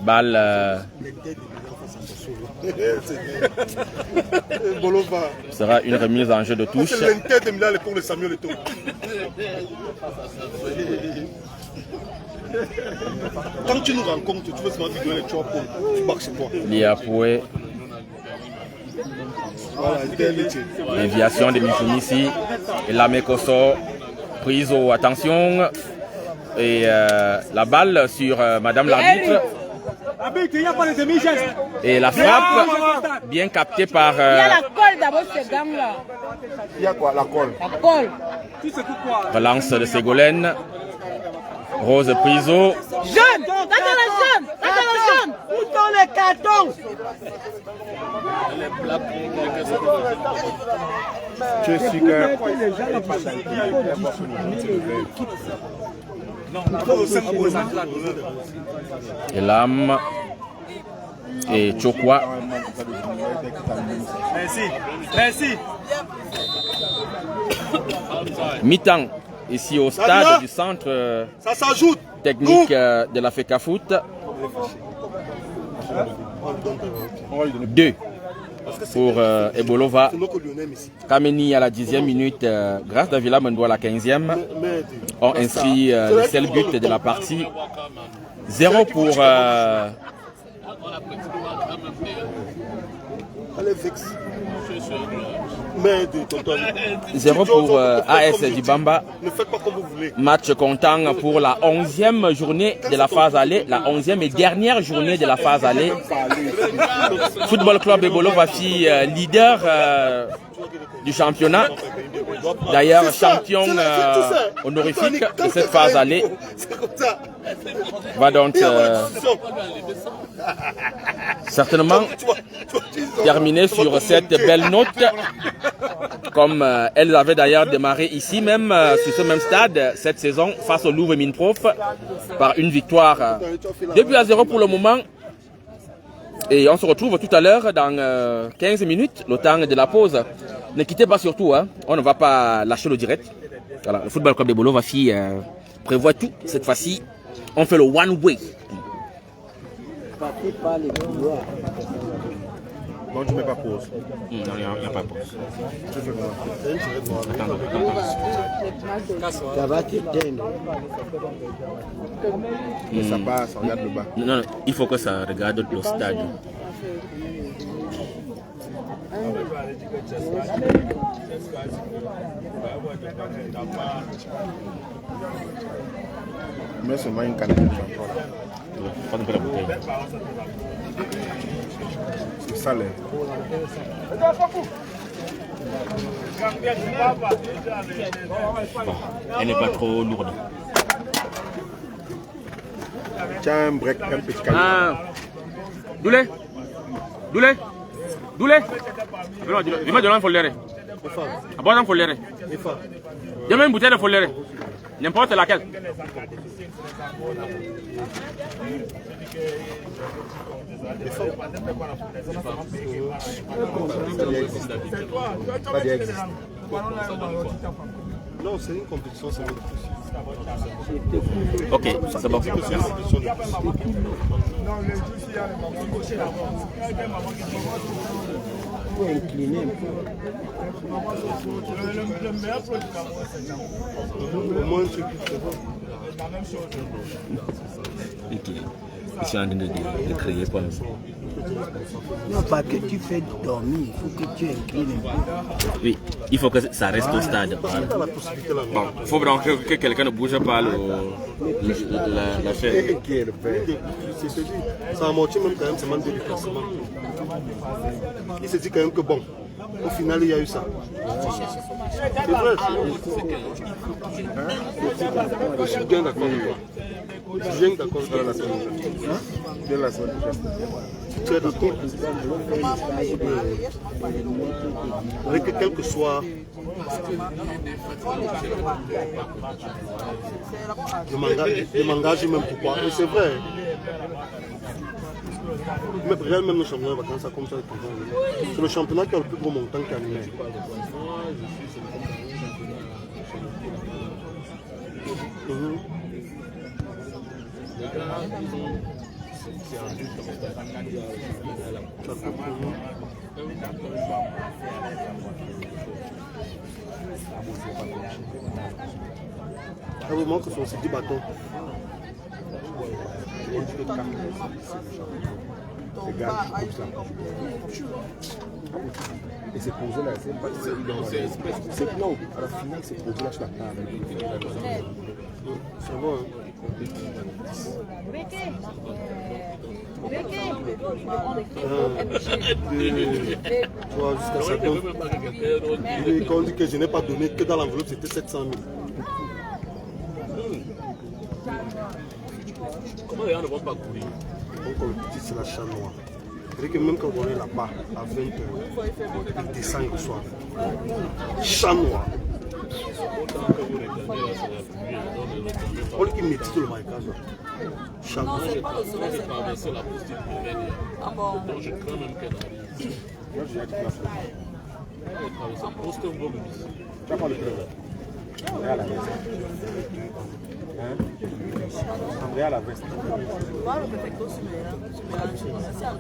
[SPEAKER 2] Balle. Sera une remise en jeu de touche.
[SPEAKER 1] C'est l'intérêt de Milan pour le Samuel Eto'o. Quand tu nous rencontres, tu veux seulement figurer les choix pour tu marques chez toi.
[SPEAKER 2] Liapoué. Déviation de Mifumissi. Et la Mekoso. Prise au attention. Et la balle sur Madame l'arbitre. Et la frappe, bien captée par...
[SPEAKER 3] Il y a la colle d'abord, ces gants-là.
[SPEAKER 4] Il y a quoi, la colle?
[SPEAKER 3] La colle.
[SPEAKER 2] Relance de Ségolène. Rose Priso.
[SPEAKER 3] Jeune! Quand elle est jeune! Quand elle est jeune! Où sont les cartons?
[SPEAKER 4] Je suis que...
[SPEAKER 2] Et Lam. Et Chokwa.
[SPEAKER 5] Merci. Merci.
[SPEAKER 2] Mi-temps. Ici au stade du centre technique de la FECA Foot. 2 pour Ebolova. Kameni à la 10e minute, grâce à Villa Mendo à la 15e, ont inscrit le seul but de la partie. 0 pour 0 pour AS Dibamba. Match comptant pour la 11e journée de la phase aller, la 11e et dernière journée de la phase aller. Football Club Ebolova Fi leader du championnat. D'ailleurs champion honorifique de cette phase aller. Va donc certainement terminer sur cette belle note, comme elles avaient d'ailleurs démarré ici même, sur ce même stade, cette saison, face au Louvre Minprof, par une victoire 2-0 pour le moment. Et on se retrouve tout à l'heure dans 15 minutes, le temps de la pause. Ne quittez pas surtout, hein. On ne va pas lâcher le direct. Voilà, le Football Club de Bolova prévoit tout cette fois-ci. On fait le one way.
[SPEAKER 4] Non, tu ne mets pas pause.
[SPEAKER 2] Non, il n'y a pas de pause.
[SPEAKER 4] Tu fais quoi?
[SPEAKER 6] Ça va t'éteindre.
[SPEAKER 4] Ça passe, regarde le bas.
[SPEAKER 2] Non, il faut que ça regarde le stade.
[SPEAKER 4] Mais seulement une canette de transport.
[SPEAKER 2] Prends un peu la bouteille.
[SPEAKER 4] C'est ça, là.
[SPEAKER 2] Bon, elle n'est pas trop lourde.
[SPEAKER 4] Tiens, un break, un petit canette.
[SPEAKER 2] Ah, Doulé. Dis-moi de l'an foléré. Abord un foléré. Dis-moi une bouteille de foléré. N'importe laquelle.
[SPEAKER 4] Non, c'est une compétition, c'est une
[SPEAKER 2] Ok, c'est bon. Merci.
[SPEAKER 6] Il faut incliner un peu.
[SPEAKER 4] Au moins, tu peux
[SPEAKER 2] Ok. Ils sont en train de créer quoi?
[SPEAKER 6] Non, pas que tu fais dormir, il faut que tu inclines un peu.
[SPEAKER 2] Oui, il faut que ça reste au stade. Bon, il faut vraiment que quelqu'un ne bouge pas la chaise.
[SPEAKER 4] Ça amortit même quand même ce manque de déplacement. Il se dit quand même que bon, au final il y a eu ça. C'est vrai. Je suis bien d'accord avec toi. Je suis bien d'accord avec la semaine prochaine. De la semaine prochaine. Tu es d'accord? Avec quel que soit. Je m'engage même pourquoi. Et c'est vrai. Mais Real même le championnat de vacances, ça comme ça. C'est le championnat qui a le plus gros montant qui a animé. Ah oui, moi que sont aussi 10 bâtons.
[SPEAKER 1] C'est gars comme ça. Et c'est posé là, c'est pas c'est non, à la finale c'est posé là sur la table.
[SPEAKER 4] C'est bon, hein? Tu vois, jusqu'à ça. Quand on dit que je n'ai pas donné que dans l'enveloppe, c'était 700 000.
[SPEAKER 5] Comment les gens ne vont pas courir?
[SPEAKER 4] Donc on le dit c'est la chat noire. C'est que même quand on est là-bas, à 20h, il descend le soir. Chat noir. On dit qu'il maîtrise le marécage. Chat noir.
[SPEAKER 5] J'ai traversé la poste première. Donc je crains même qu'elle arrive.
[SPEAKER 1] Moi j'ai hâte de la faire.
[SPEAKER 5] Traverser la poste un bon.
[SPEAKER 1] Tu vas pas le prendre. André à la veste. Hein? André à la veste.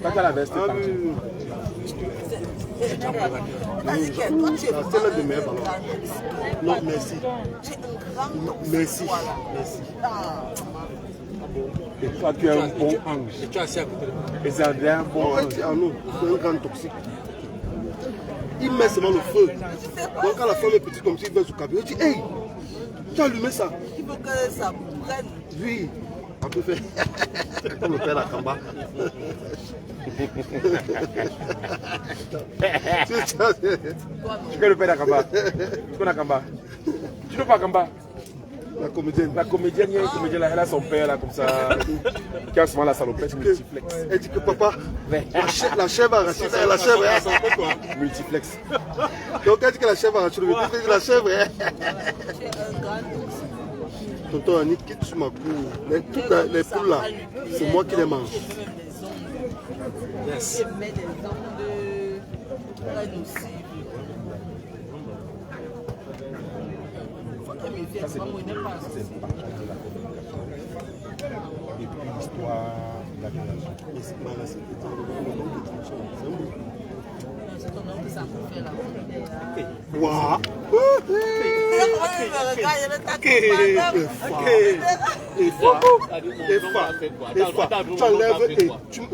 [SPEAKER 1] Pas qu'à la veste, c'est parti.
[SPEAKER 4] C'est l'un des meilleurs ballons. Non, merci. Non, merci. Merci.
[SPEAKER 1] Et toi tu as un bon ange.
[SPEAKER 5] Et tu es assis à côté de moi.
[SPEAKER 1] Et c'est André un bon ange.
[SPEAKER 4] Ah non, c'est un grand toxique. Il met seulement le feu. Donc quand la femme est petite comme ça, il va sous cabine. Il dit, hey, tu as allumé ça.
[SPEAKER 3] Il faut que ça prenne.
[SPEAKER 4] Oui. On peut faire. Comme le père Nakamba.
[SPEAKER 1] Tu connais le père d'Akamba? Tu connais Akamba? Tu connais pas Akamba?
[SPEAKER 4] La comédienne.
[SPEAKER 1] La comédienne, il y a une comédienne là, elle a son père là comme ça, qui a souvent la salopette multiplex.
[SPEAKER 4] Elle dit que papa, la chèvre a arraché ça, la chèvre a arraché quoi.
[SPEAKER 1] Multiplex.
[SPEAKER 4] Donc elle dit que la chèvre a arraché le bébé, la chèvre est. Tonton Annick, quitte sur ma cour. Les poules là, c'est moi qui les mange.
[SPEAKER 3] Yes. Je mets des ondes très nocives.
[SPEAKER 1] Ça, c'est parti de la et puis l'histoire de la violation.
[SPEAKER 3] C'est ton nom qui s'en fait là.
[SPEAKER 4] Waouh! Tu enlèves et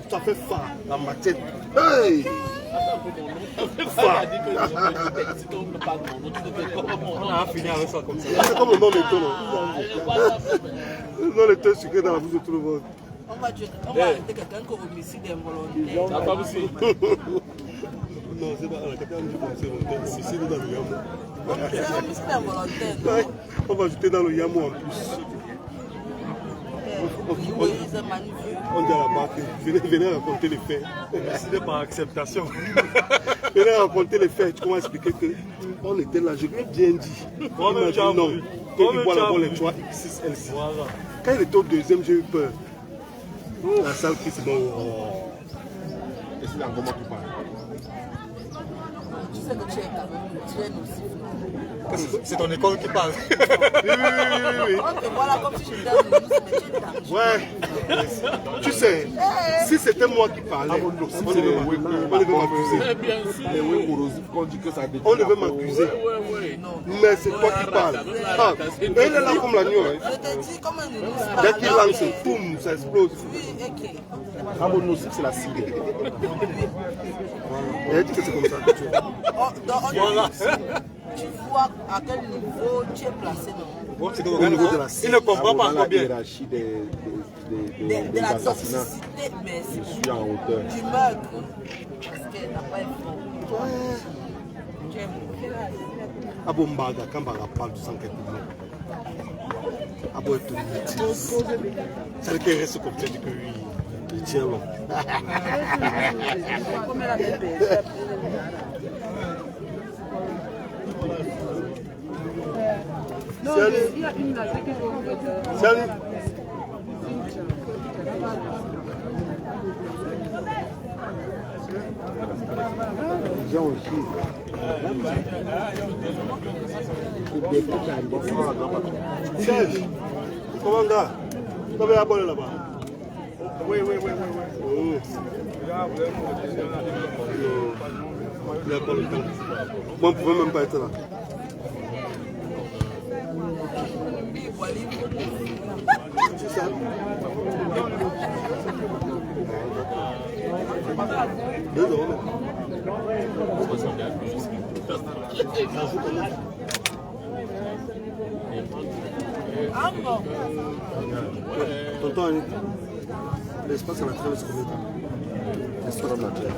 [SPEAKER 4] ça fait fa dans ma tête. Hey!
[SPEAKER 5] On a fini avec ça comme ça.
[SPEAKER 4] C'est comme le nom de ton. Le nom de ton sucré dans la bouche de tout le monde.
[SPEAKER 3] On va arrêter quelqu'un qui homicide involontaire.
[SPEAKER 5] La femme aussi.
[SPEAKER 4] Non, c'est pas la capitale du conseil. C'est ici dans le Yamou.
[SPEAKER 3] C'est homicide involontaire.
[SPEAKER 4] On va ajouter dans le Yamou en plus.
[SPEAKER 3] Moïse magnifique.
[SPEAKER 4] On dit à la barque, venez raconter les faits.
[SPEAKER 5] C'était par acceptation.
[SPEAKER 4] Venez raconter les faits. Tu commences à expliquer qu'on était là. Je lui ai bien dit.
[SPEAKER 5] Moi-même,
[SPEAKER 4] Il m'a dit non. Quand il voit là-bas les 3 X6 L6. Quand il était au deuxième, j'ai eu peur. La salle qui c'est bon.
[SPEAKER 1] Et c'est encore moi qui parle.
[SPEAKER 3] Tu sais que tu es quand même, tu es nocif.
[SPEAKER 5] C'est ton école qui parle.
[SPEAKER 4] Oui.
[SPEAKER 3] Ok, voilà, comme si j'étais un ministre, mais tu es dangereux.
[SPEAKER 4] Ouais. Tu sais, si c'était moi qui parlais, on devait m'accuser.
[SPEAKER 1] Les oui corrosifs qu'on dit que ça détruit.
[SPEAKER 4] On devait m'accuser. Mais c'est toi qui parles. Ah, elle est là comme la nuit.
[SPEAKER 3] Je te dis, comme un ministre.
[SPEAKER 4] Dès qu'il lance, boum, ça explose.
[SPEAKER 3] Oui, ok.
[SPEAKER 1] Ah bon, nocif, c'est la cible.
[SPEAKER 4] Elle dit que c'est comme ça que tu es.
[SPEAKER 5] Voilà.
[SPEAKER 3] Tu vois à quel niveau tu es placé, non?
[SPEAKER 5] C'est que
[SPEAKER 4] Au niveau de la
[SPEAKER 5] il ne comprend pas encore bien.
[SPEAKER 1] De
[SPEAKER 3] De la toxicité, mais
[SPEAKER 1] Je suis en hauteur.
[SPEAKER 3] du meurtre. Parce qu'elle n'a pas été bonne. Tu es bon.
[SPEAKER 4] Abo Mbaga, quand Mbaga parle, tu sens qu'elle est Abo est tout métis. Ça veut dire qu'elle reste comme ça, dit que oui, il tient long. Salut.
[SPEAKER 1] Jean aussi.
[SPEAKER 4] Serge, comment gars? Tu avais abonné là-bas? Oui. Il n'y a pas le temps. Moi, on ne pouvait même pas être là. C'est ça? Tonton, l'espace de la trêve, c'est combien de temps? L'espace de la trêve.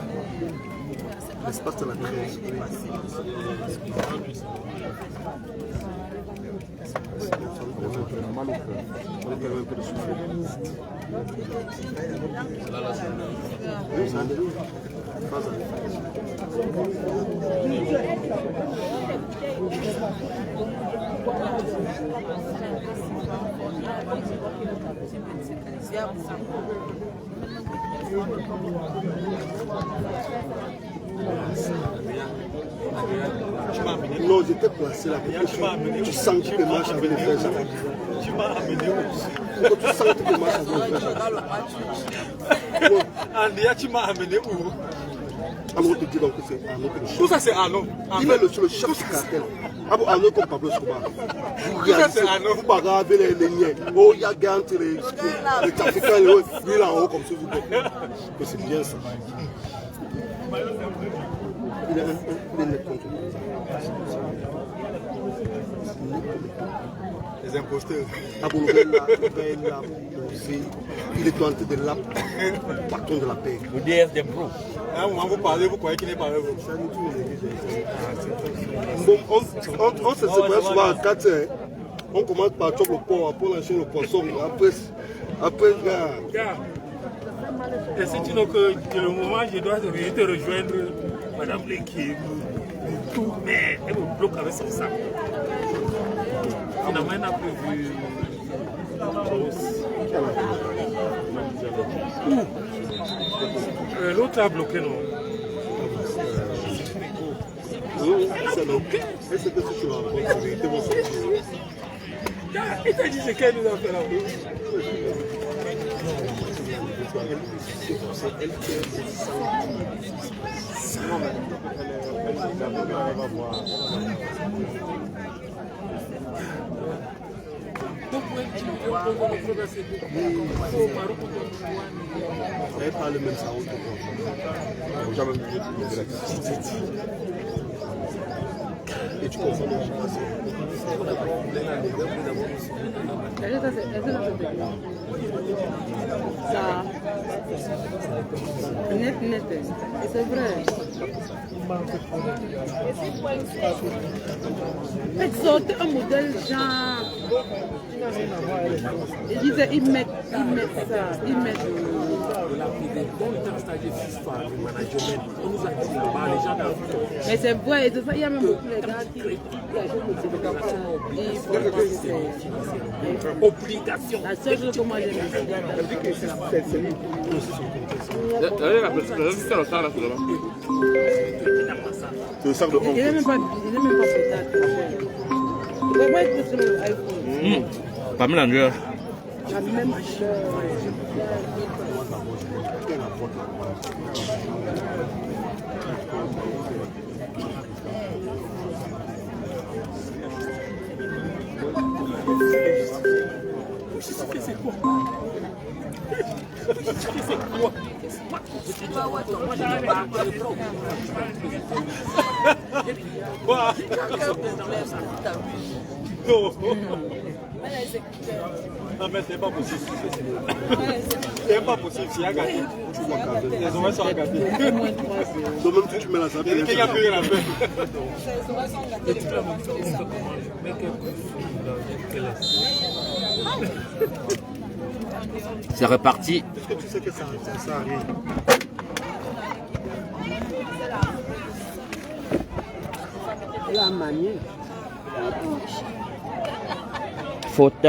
[SPEAKER 4] L'espace de la trêve.
[SPEAKER 1] Mal au cœur.
[SPEAKER 4] On est quand même un peu de souffle. Oui, ça a des phases. Non, j'étais placé là. Tu sens que tu marches avec les frères Jacques.
[SPEAKER 5] Tu m'as amené où?
[SPEAKER 4] Quand tu sens que tu marches avec les frères Jacques.
[SPEAKER 5] Andrea, tu m'as amené où?
[SPEAKER 4] Alors, on te dit donc que c'est Arnaud.
[SPEAKER 5] Tout ça, c'est Arnaud.
[SPEAKER 4] Il met le chef du cartel. Arnaud comme Pablo Escobar.
[SPEAKER 5] Tout ça, c'est Arnaud.
[SPEAKER 4] Vous bagarrez les niais. Oh, il y a gars entre les trafiquants. Lui, là en haut, comme ça, vous voyez. Que c'est bien ça. Il est net contre nous.
[SPEAKER 5] Les imposteurs.
[SPEAKER 4] Il est en train de la patron de la paix.
[SPEAKER 5] Vous dites des pros. À un moment, vous parlez, vous croyez qu'il n'est pas avec vous.
[SPEAKER 4] Bon, on se sépare souvent à 4 heures. On commence par choper le porc, après on enchaîne le poisson. Après,
[SPEAKER 7] Gars, et si tu n'as que le moment, je dois te rejoindre, Madame Lecky, tout, mais elle me bloque avec son sac. Finalement, elle n'a prévu l'autre a bloqué, non?
[SPEAKER 4] c'est bloqué. Et c'est que si tu rencontres, la vérité va sortir.
[SPEAKER 7] Il t'a dit c'est qu'elle nous a fait la bouche.
[SPEAKER 4] Elle parle même ça. Et tu comprends le
[SPEAKER 3] Ça. Net. C'est vrai. Exhorter un modèle genre. Ils mettent ça. Ils mettent.
[SPEAKER 7] engagé FIFA, le management. On nous a dit là-bas, les gens dans
[SPEAKER 3] Mais c'est vrai, il y a même beaucoup de gars qui
[SPEAKER 7] obligation.
[SPEAKER 3] La seule chose que moi j'aime, c'est la
[SPEAKER 4] C'est le sac de honte.
[SPEAKER 3] il n'est même pas pétard. Comment est-ce que c'est le iPhone?
[SPEAKER 2] Pas mélangeur.
[SPEAKER 3] La même chose.
[SPEAKER 7] C'est quoi? C'est quoi? Non mais c'est pas possible. C'est pas possible, c'est à gâter. Les oreilles sont à gâter.
[SPEAKER 4] Donc même si tu mets la savette,
[SPEAKER 7] Il n'y a plus rien à faire.
[SPEAKER 2] C'est reparti.
[SPEAKER 4] est-ce que tu sais que ça arrive?
[SPEAKER 3] Il a manié.
[SPEAKER 2] Faute.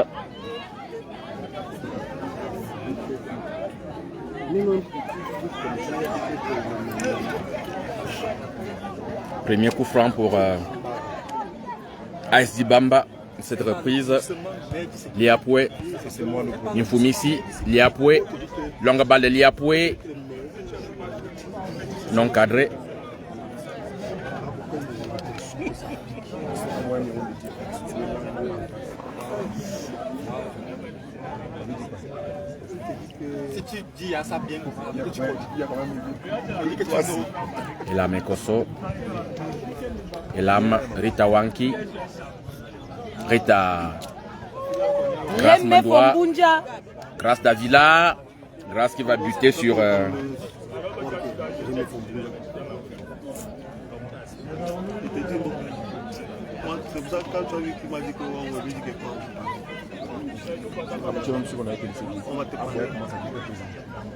[SPEAKER 2] Premier coup franc pour AS Dibamba. Cette reprise, Liapoué, Nifumisi, Liapoué, longue balle de Liapoué, non cadré.
[SPEAKER 5] Si tu dis à ça bien, tu
[SPEAKER 2] Elam Ekoso, Elam Rita Wanki, Rita Grace Mandoua, Grace Davila, Grace qui va buter sur
[SPEAKER 4] C'est pour ça que quand tu as vu qu'il m'a dit qu'on va lui dire quelque part. On va te parler.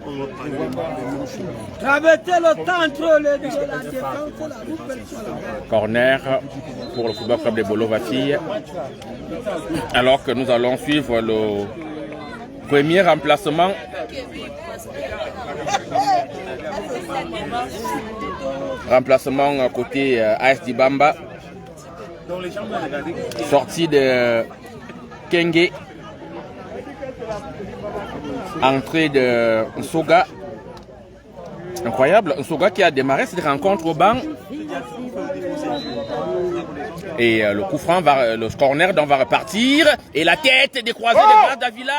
[SPEAKER 4] On va parler.
[SPEAKER 6] Traversez le temps entre la défense et la personne.
[SPEAKER 2] corner pour le football club de Bolo-Vafille. Alors que nous allons suivre le premier remplacement côté AS Dibamba. Sortie de Kenge. Entrée de Nsoga. Incroyable, Nsoga qui a démarré cette rencontre au banc. Et le coup franc, le corner va repartir. Et la tête décroisée de Grace Davila.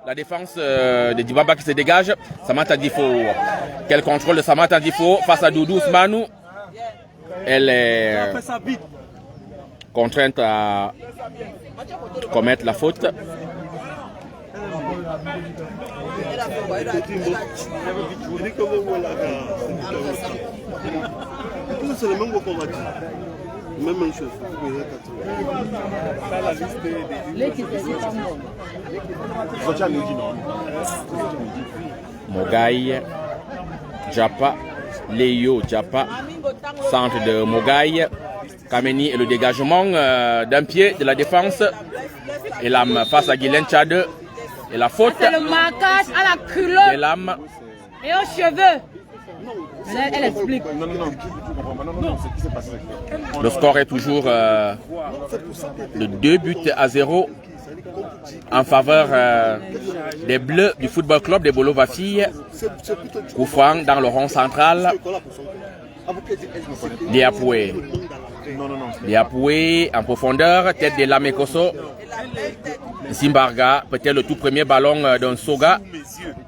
[SPEAKER 2] La défense de Dibamba qui se dégage. Samantha Difo. Quel contrôle de Samantha Difo face à Doudou Ousmanou. Elle est contrainte à commettre la faute.
[SPEAKER 4] C'est le même mot qu'on va dire. Même chose.
[SPEAKER 2] Mogaï, Japa, Léo Japa, centre de Mogaï, Kameni et le dégagement d'un pied de la défense. Et l'âme face à Guylaine Tchade. Et la faute.
[SPEAKER 3] C'est le marquage à la culotte
[SPEAKER 2] et l'âme
[SPEAKER 3] et aux cheveux. Elle explique.
[SPEAKER 2] Le score est toujours de 2-0 en faveur des Bleus du football club de Bolo-Vafille. Coup franc dans le rond central. Liapoué. Liapoué en profondeur, tête de Lamekoso. Simbarga, peut-être le tout premier ballon d'un Soga.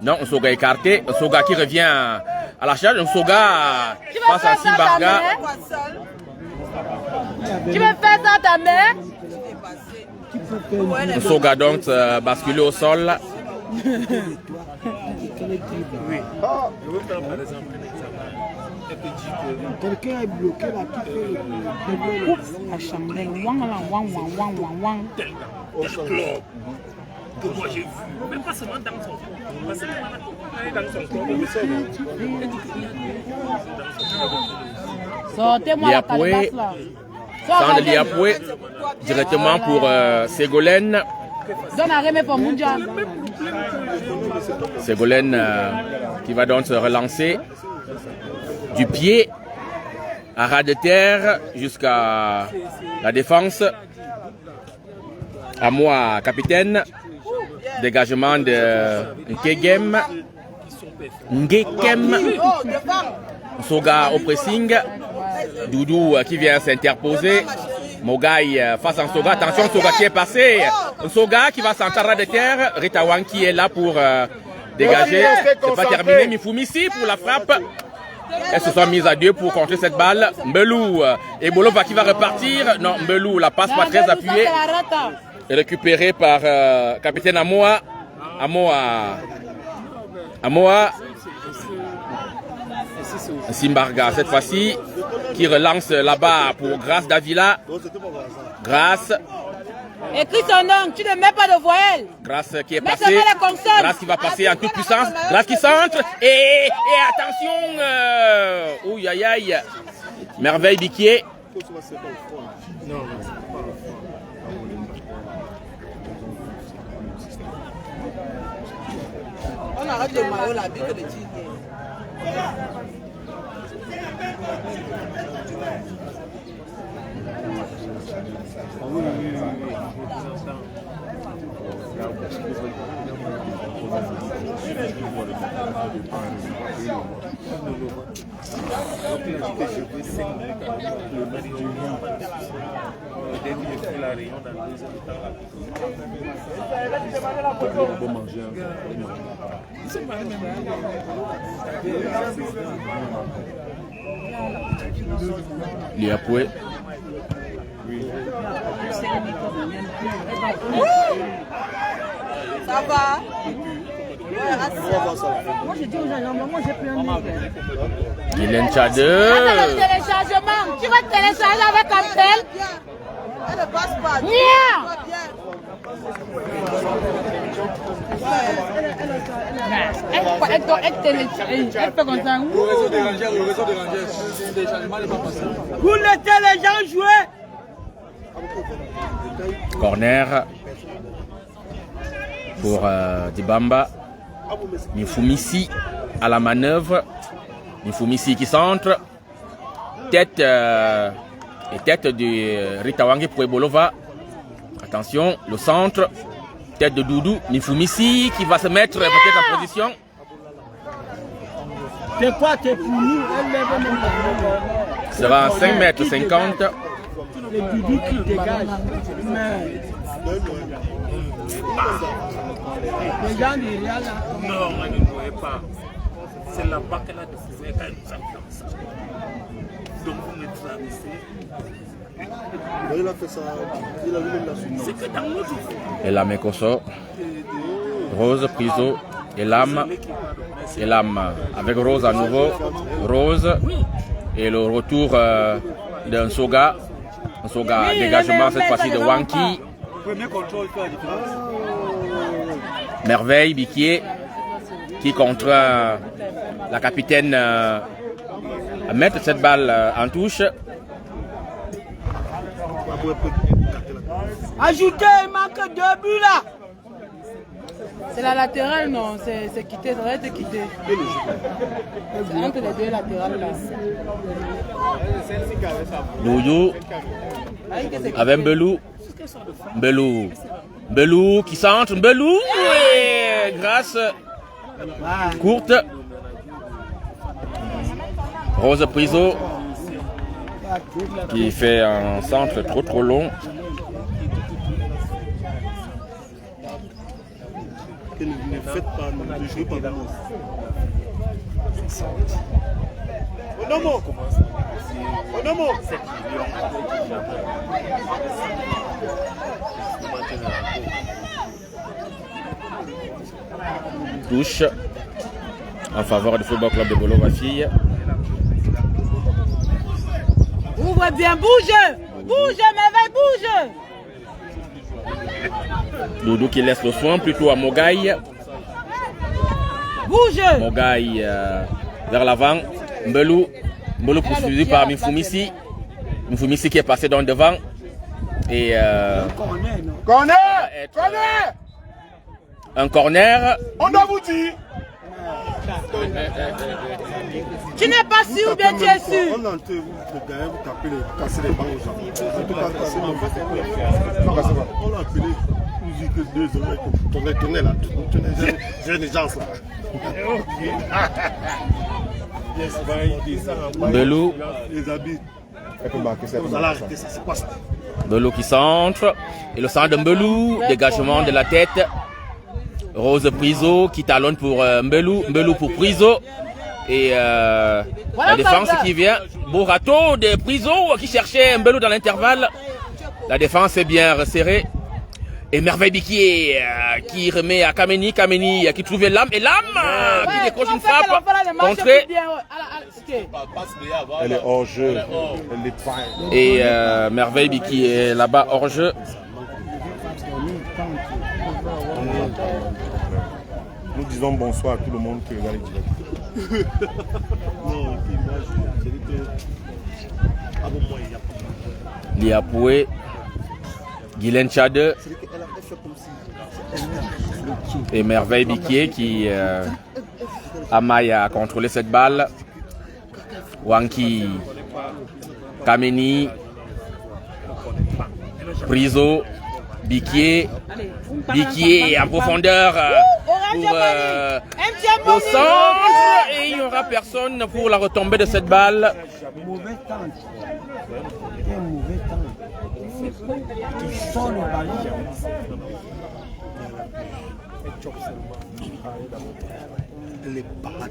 [SPEAKER 2] Non, un Soga écarté. Un Soga qui revient à la charge. Un Soga face à Simbarga.
[SPEAKER 3] Tu veux faire ça à ta mère?
[SPEAKER 2] Un Soga donc basculé au sol.
[SPEAKER 7] Oui. Je veux faire par exemple un examen.
[SPEAKER 6] Quelqu'un est bloqué là qui fait le
[SPEAKER 3] À Champlain. Wang, wang, wang, wang, wang, wang.
[SPEAKER 7] que moi j'ai vu, même pas seulement dans son corps, parce que dans son corps,
[SPEAKER 3] sortez-moi la calebasse là.
[SPEAKER 2] Sand Liapoué, directement pour Ségolène.
[SPEAKER 3] Donne à Rémé pour Moundia.
[SPEAKER 2] Ségolène qui va donc se relancer du pied à ras de terre jusqu'à la défense. À moi, capitaine. Dégagement de Ngegem. Soga au pressing. Doudou qui vient s'interposer. Mogaï face à Soga. Attention, Soga qui est passé. Soga qui va s'enterrer de terre. Ritawan qui est là pour dégager. C'est pas terminé. Mifumisi pour la frappe. Elles se sont mises à deux pour contrer cette balle. Mbelou et Bolova qui va repartir. Non, Mbelou, la passe pas très appuyée. Et récupérée par capitaine Amoa. Amoa. Simbarga cette fois-ci qui relance là-bas pour Grâce Davila. Grâce.
[SPEAKER 3] Écris ton nom, tu ne mets pas de voyelle.
[SPEAKER 2] Grâce qui est passé. Grâce qui va passer en toute puissance. Grâce qui centre. Et attention. Ouh aïe aïe. Merveille Biquier.
[SPEAKER 3] On arrête le maillot là, dès que le tigre.
[SPEAKER 2] Liapoué.
[SPEAKER 3] Ça va?
[SPEAKER 8] Moi je dis aux gens, moi j'ai pris un livre.
[SPEAKER 2] Guylaine Tchadeux.
[SPEAKER 3] Le téléchargement, tu vas télécharger avec un tel? Elle ne passe pas. Elle fait comme ça.
[SPEAKER 5] Le réseau des rangers, le téléchargement n'est pas passé.
[SPEAKER 6] Vous laissez les gens jouer.
[SPEAKER 2] Corner pour Dibamba. Mifumisi à la manœuvre. Mifumisi qui centre. Tête et tête de Ritawangi pour Ebolova. Attention, le centre. Tête de Doudou. Mifumisi qui va se mettre peut-être en position.
[SPEAKER 6] C'est quoi tes fini?
[SPEAKER 2] Sera en 5 mètres 50.
[SPEAKER 6] Le Doudou qui dégage. Les gens disent là.
[SPEAKER 7] Non, on ne voyait pas. C'est là-bas qu'elle a découvert qu'elle nous a comme ça. Donc vous me traversez.
[SPEAKER 4] Il a fait ça, il a lui-même la suite.
[SPEAKER 7] C'est que dans notre
[SPEAKER 2] Et la Mekoso. Rose, Priso. Et l'âme. Et l'âme avec Rose à nouveau. Rose. Et le retour d'un Soga. Un Soga dégagement cette fois-ci de Wanki.
[SPEAKER 5] Premier contrôle fait la différence.
[SPEAKER 2] Merveille Biquier qui contraint la capitaine à mettre cette balle en touche.
[SPEAKER 6] Ajoutez, il manque 2 buts là.
[SPEAKER 3] C'est la latérale, non? C'est quitté, ça va être quitté. C'est entre les deux latérales là.
[SPEAKER 2] Doudou avec Mbelou. Mbelou qui centre. Mbelou et grâce courte. Rose Priso qui fait un centre trop long.
[SPEAKER 4] Ne faites pas, ne jouez pas d'avance.
[SPEAKER 2] Touche en faveur du Football Club de Bolova-Fille.
[SPEAKER 3] Ouvre bien, bouge! Bouge, merveille, bouge!
[SPEAKER 2] Doudou qui laisse le soin plutôt à Mogaï.
[SPEAKER 3] Bouge.
[SPEAKER 2] Mogaï vers l'avant. Mbelou poursuivi par Mifumisi. Mifumisi qui est passé dans devant. Et un corner.
[SPEAKER 4] On doit vous dire.
[SPEAKER 3] Tu n'es pas sûr ou bien tu es sûr?
[SPEAKER 4] On a entendu vous taper, casser les bancs aux gens. En tout cas, casser les bancs. On l'a appelé. Vous dites que 2 heures, tournez là. J'ai une agence là.
[SPEAKER 2] Mbelou.
[SPEAKER 4] Les habits. Vous allez arrêter ça, c'est quoi ça?
[SPEAKER 2] Mbelou qui centre. Et le centre de Mbelou, dégagement de la tête. Rose Priso qui talonne pour Mbelou. Mbelou pour Priso. Et la défense qui vient. Beau râteau de Priso qui cherchait Mbelou dans l'intervalle. La défense est bien resserrée. Et Merveille Biquier qui remet à Kameni. Kameni qui trouvait l'âme. Et l'âme qui décroche une frappe. Contrée.
[SPEAKER 1] Elle est hors jeu. Elle est pas.
[SPEAKER 2] Et Merveille Biquier est là-bas hors jeu.
[SPEAKER 1] Nous disons bonsoir à tout le monde qui regarde le direct.
[SPEAKER 2] Liapoué, Guylaine Chade et Merveille Biquier qui Amaya a contrôlé cette balle. Wanki, Kameni, Priso, Biquier en profondeur pour au centre et il n'y aura personne pour la retombée de cette balle.
[SPEAKER 6] Mauvais temps. Un mauvais temps. Il sort le ballon.
[SPEAKER 4] Les parades.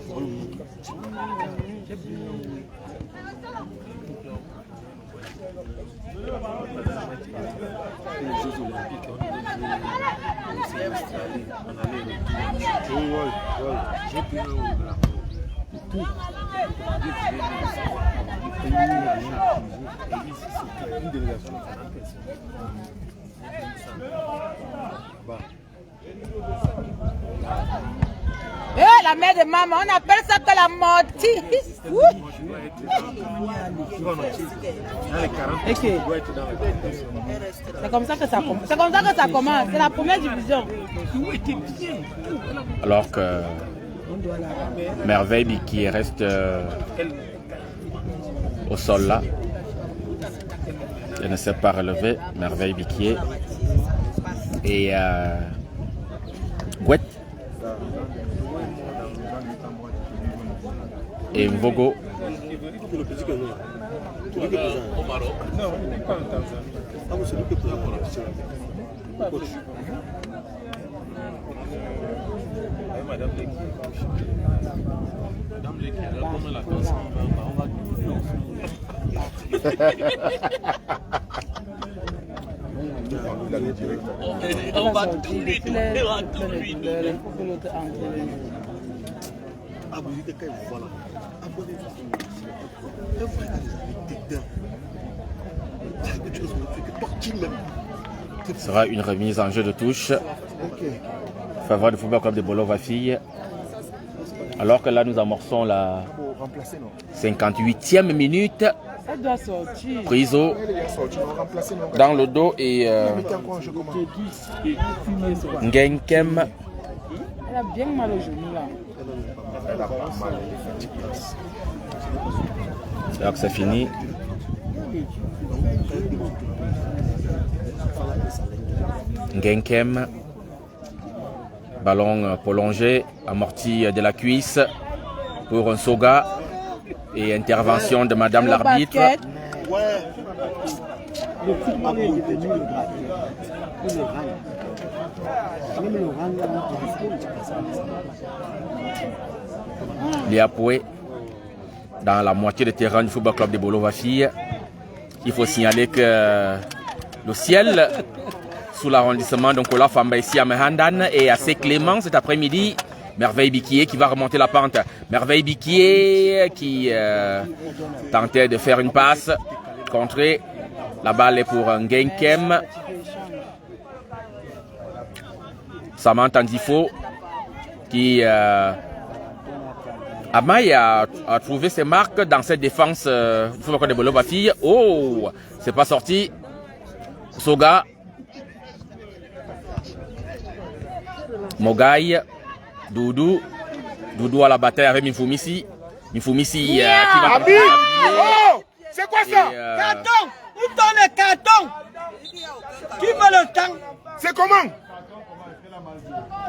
[SPEAKER 5] Les Jeux Olympiques, on s'est installé, on allait j'ai pris tout. Une délégation de 40
[SPEAKER 3] Eh, la mère de maman, on appelle ça que la mortie. C'est comme ça que ça commence. C'est comme ça que ça commence. C'est la première division.
[SPEAKER 2] Alors que Merveille qui reste au sol là. Elle ne s'est pas relevée. Merveille Biquier. Et Gouette. Et Mvogo.
[SPEAKER 5] Au Maroc. Non, on n'est pas en Tanzanie.
[SPEAKER 4] Ah, c'est lui qui est présent.
[SPEAKER 5] Madame Léki. Madame Léki, elle a comme la danse. On va on va tout lui donner, on va tout lui donner.
[SPEAKER 4] Ah, vous dites qu'il voilà.
[SPEAKER 2] Ce sera une remise en jeu de touche. Faveur du Football Club de Bolo-Vafille. Alors que là, nous amorçons la 58e minute.
[SPEAKER 3] Ça doit sortir.
[SPEAKER 2] Priso dans le dos et Ngenkem.
[SPEAKER 3] Elle a bien mal au genou là.
[SPEAKER 2] Alors que c'est fini. Ngenkem. Ballon prolongé, amorti de la cuisse pour un Soga. Et intervention de Madame l'arbitre.
[SPEAKER 6] Le football est devenu le drapeau. Et le rang. Même le rang là,
[SPEAKER 2] Liapoué dans la moitié de terrain du Football Club de Bolo-Vafille. Il faut signaler que le ciel sous l'arrondissement de Nkola Famba ici à Mehandan est assez clément cet après-midi. Merveille Biquier qui va remonter la pente. Merveille Biquier qui tentait de faire une passe. Contrée. La balle est pour Ngenkem. Samantha Ndifo qui Amai a trouvé ses marques dans cette défense du football de Bolo-Bafille. Oh, c'est pas sorti. Soga. Mogaï. Doudou. Doudou à la bataille avec Mifumisi. Mifumisi qui va...
[SPEAKER 4] Abi! Oh! C'est quoi ça?
[SPEAKER 6] Carton! Où sont les cartons? Qui veut le temps?
[SPEAKER 4] C'est comment?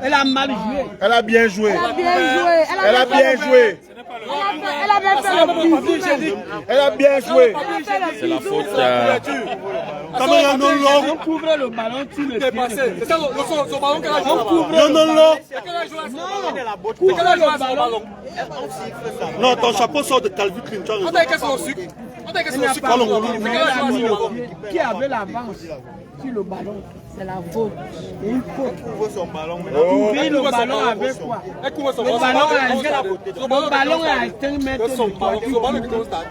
[SPEAKER 6] Elle a mal joué.
[SPEAKER 4] Elle a bien joué.
[SPEAKER 3] Elle a bien joué.
[SPEAKER 4] Elle a bien joué.
[SPEAKER 3] Elle a bien fait le bisou.
[SPEAKER 4] Elle a bien joué.
[SPEAKER 2] C'est la faute.
[SPEAKER 6] On couvre le ballon, tu le fais.
[SPEAKER 5] C'est ça son ballon qu'elle a joué.
[SPEAKER 6] On couvre
[SPEAKER 4] Non, non, non.
[SPEAKER 6] le ballon.
[SPEAKER 4] Non, ton chapeau sort de Calvin Klein.
[SPEAKER 5] On t'a qu'à son sucre. On t'a qu'à son sucre.
[SPEAKER 6] Qui avait l'avance sur le ballon?
[SPEAKER 3] C'est la faute.
[SPEAKER 6] Il faut
[SPEAKER 5] Couvre son ballon.
[SPEAKER 6] couvrir le ballon avec quoi?
[SPEAKER 5] Elle couvre son
[SPEAKER 6] Le
[SPEAKER 5] ballon.
[SPEAKER 6] ballon est à 5 mètres.
[SPEAKER 5] Son ballon qui constate.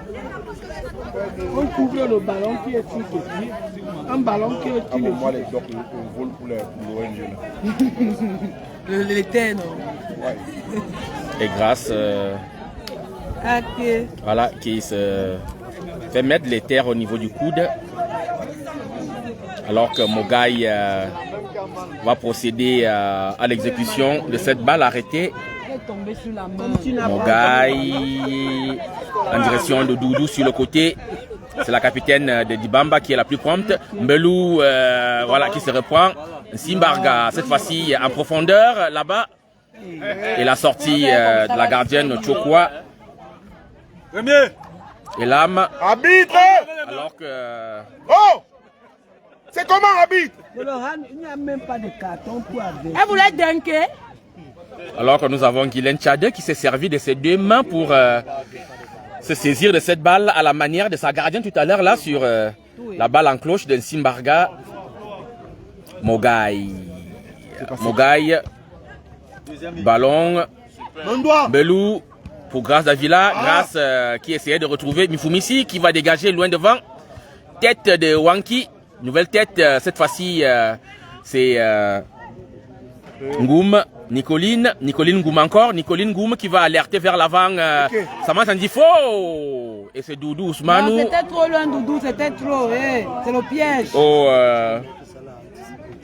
[SPEAKER 6] On couvre le ballon qui est sur tes pieds. Un ballon qui est sur le
[SPEAKER 4] Moi, les blocs, on vole pour l'ONG.
[SPEAKER 3] L'été, non.
[SPEAKER 2] Et grâce,
[SPEAKER 3] Ok.
[SPEAKER 2] voilà, qui se fait mettre les terres au niveau du coude. Alors que Mogaï va procéder à l'exécution de cette balle arrêtée.
[SPEAKER 3] Elle est tombée sur la main.
[SPEAKER 2] Mogaï en direction de Doudou sur le côté. C'est la capitaine de Dibamba qui est la plus prompte. Mbelou, voilà, qui se reprend. Simbarga, cette fois-ci en profondeur, là-bas. Et la sortie de la gardienne Chokwa. Et l'âme.
[SPEAKER 4] Arbitre!
[SPEAKER 2] Alors que...
[SPEAKER 4] Oh! C'est comment, arbitre?
[SPEAKER 6] Il n'y a même pas de carton pour avoir.
[SPEAKER 3] Elle voulait dunker.
[SPEAKER 2] Alors que nous avons Guylaine Tchade qui s'est servi de ses deux mains pour se saisir de cette balle à la manière de sa gardienne tout à l'heure là sur la balle en cloche d'un Simbarga. Mogaï. Mogaï. Ballon. Belou pour Grâce Davila. Grâce qui essayait de retrouver Mifumisi qui va dégager loin devant. Tête de Wanki. Nouvelle tête, cette fois-ci, c'est Ngoum, Nicoline Ngoum encore, Nicoline Ngoum qui va alerter vers l'avant, Samantha Ndifo, et c'est Doudou Ousmanou.
[SPEAKER 3] Non, c'était trop loin, Doudou, c'était trop, c'est le piège.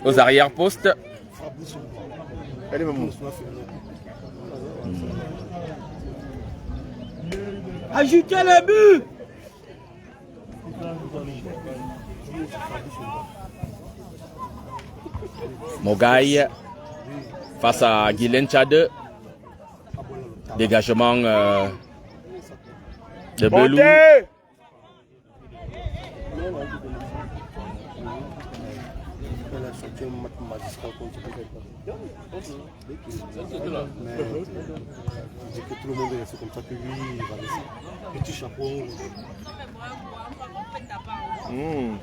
[SPEAKER 2] Aux arrière-postes.
[SPEAKER 6] Ajoutez le but.
[SPEAKER 2] Mogaï face à Guylaine Tchade. Dégagement de Belou.
[SPEAKER 4] Tout le monde est comme ça que lui, il va laisser. Petit chapeau.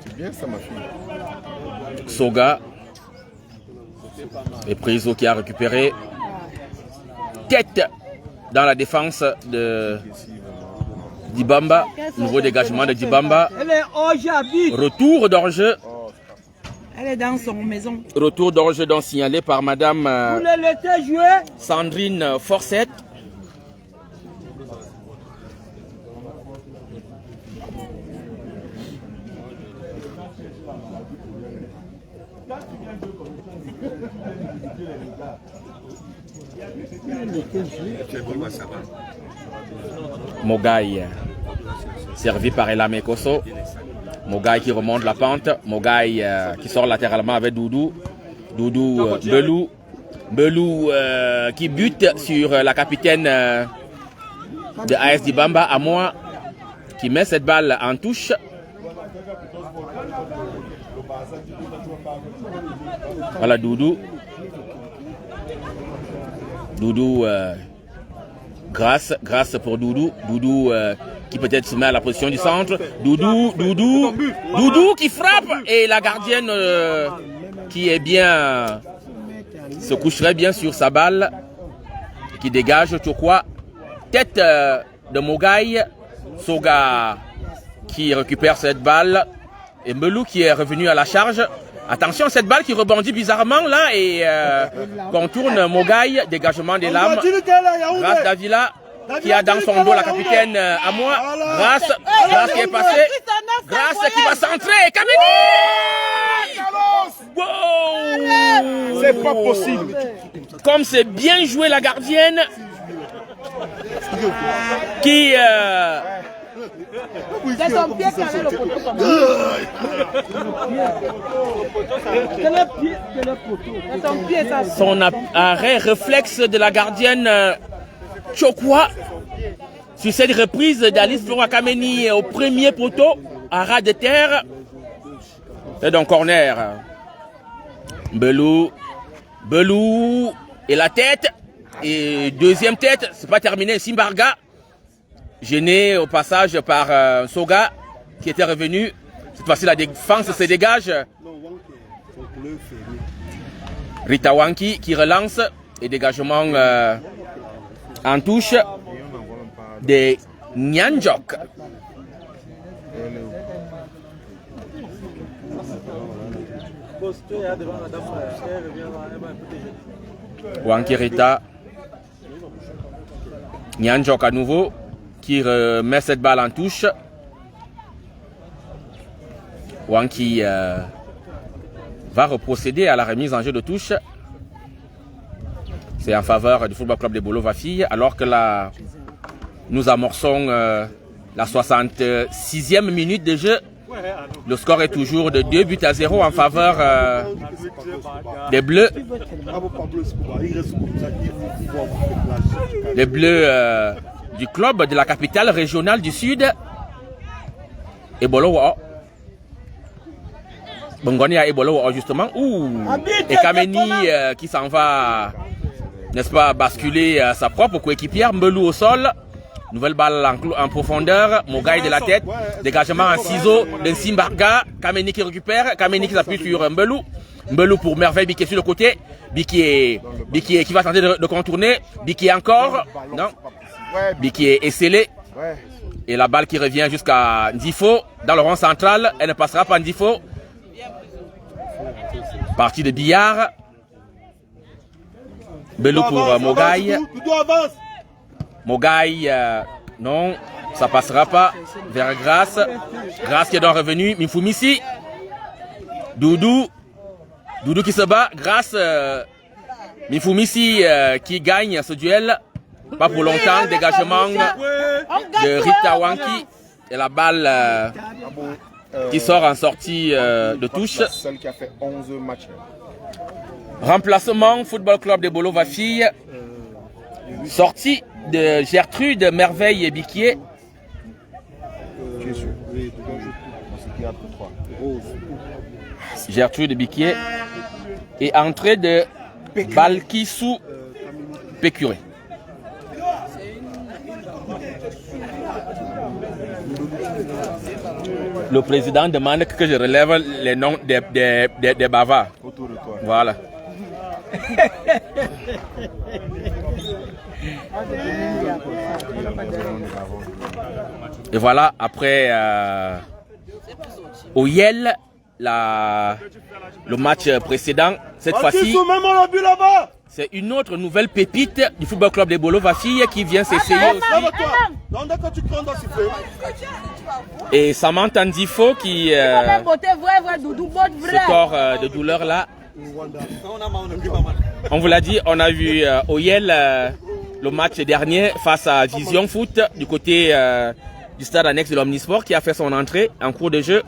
[SPEAKER 4] C'est bien ça, ma fille.
[SPEAKER 2] Soga. Et Priso qui a récupéré. Tête dans la défense de Dibamba. Nouveau dégagement de Dibamba.
[SPEAKER 6] Elle est hors jeu.
[SPEAKER 2] Retour d'enjeu.
[SPEAKER 3] Elle est dans son maison.
[SPEAKER 2] Retour d'enjeu donc signalé par madame
[SPEAKER 6] Vous le laissez jouer.
[SPEAKER 2] Sandrine Forcette. Mogaï, servi par Elam Ekoso. Mogaï qui remonte la pente. Mogaï qui sort latéralement avec Doudou. Doudou, Belou. Belou qui bute sur la capitaine de AS Dibamba, à moi, qui met cette balle en touche. Voilà Doudou. Doudou, grâce pour Doudou. Doudou qui peut-être se met à la position du centre. Doudou qui frappe. Et la gardienne qui est bien, se coucherait bien sur sa balle. Qui dégage Chokwa. Tête de Mogaï. Soga qui récupère cette balle. Et Melou qui est revenu à la charge Attention, cette balle qui rebondit bizarrement là et contourne Mogaï, dégagement des lames. Grâce Davila qui a dans son dos la capitaine à moi. Grâce qui est passé. Grâce qui va centrer. Kameni! Wow!
[SPEAKER 4] C'est pas possible.
[SPEAKER 2] Comme c'est bien joué la gardienne qui
[SPEAKER 3] C'est son pied qui avait le poteau comme ça. C'est son pied, ça.
[SPEAKER 2] son arrêt réflexe de la gardienne Chokwa sur cette reprise d'Alice Flora Kameni au premier poteau à ras de terre. Et donc corner. Belou et la tête. Et deuxième tête, c'est pas terminé. Simbarga, gêné au passage par Soga qui était revenu. Cette fois-ci, la défense se dégage. Rita Wanki qui relance et dégagement en touche de Nyanjok. Wanki Rita. Nyanjok à nouveau qui remet cette balle en touche. Wanki va reprocéder à la remise en jeu de touche. C'est en faveur du Football Club de Bolo-Vafille alors que là, nous amorçons la 66e minute de jeu. Le score est toujours de 2-0 en faveur des Bleus. Les Bleus du club de la capitale régionale du Sud. Et Bolo Bongonia et Bolo justement. Et Kameni qui s'en va, n'est-ce pas, basculer sa propre coéquipière. Mbelou au sol. Nouvelle balle en profondeur. Mogaï de la tête. Dégagement en ciseaux de Simbarga. Kameni qui récupère. Kameni qui s'appuie sur Mbelou. Mbelou pour Merveille. Bikié sur le côté. Bikié qui va tenter de contourner. Bikié encore. Non. Bikié est scellé. Et la balle qui revient jusqu'à Ndifo. Dans le rond central. Elle ne passera pas Ndifo. Partie de billard. Mbelou pour Mogaï. Mogaï, non, ça passera pas vers Grâce. Grâce qui est donc revenu. Mifumisi. Doudou qui se bat. Grâce. Mifumisi qui gagne ce duel. Pas pour longtemps. Dégagement de Rita Wanki. Et la balle qui sort en sortie de touche.
[SPEAKER 4] Celle qui a fait 11 matchs.
[SPEAKER 2] Remplacement Football Club de Bolo-Vafille. Sortie de Gertrude Merveille et Biquier. Gertrude Biquier. Et entrée de Balkissou Pécuré. Le président demande que je relève les noms des bavards.
[SPEAKER 4] Autour de toi.
[SPEAKER 2] Voilà. Et voilà, après Oyel, le match précédent, cette fois-ci, c'est une autre nouvelle pépite du Football Club de Bolo-Vafille qui vient s'essayer aussi. Et Samantha Ndifo qui ce corps de douleur là. On vous l'a dit, on a vu Oyel le match dernier face à Vision Foot du côté du stade annexe de l'Omnisport qui a fait son entrée en cours de jeu.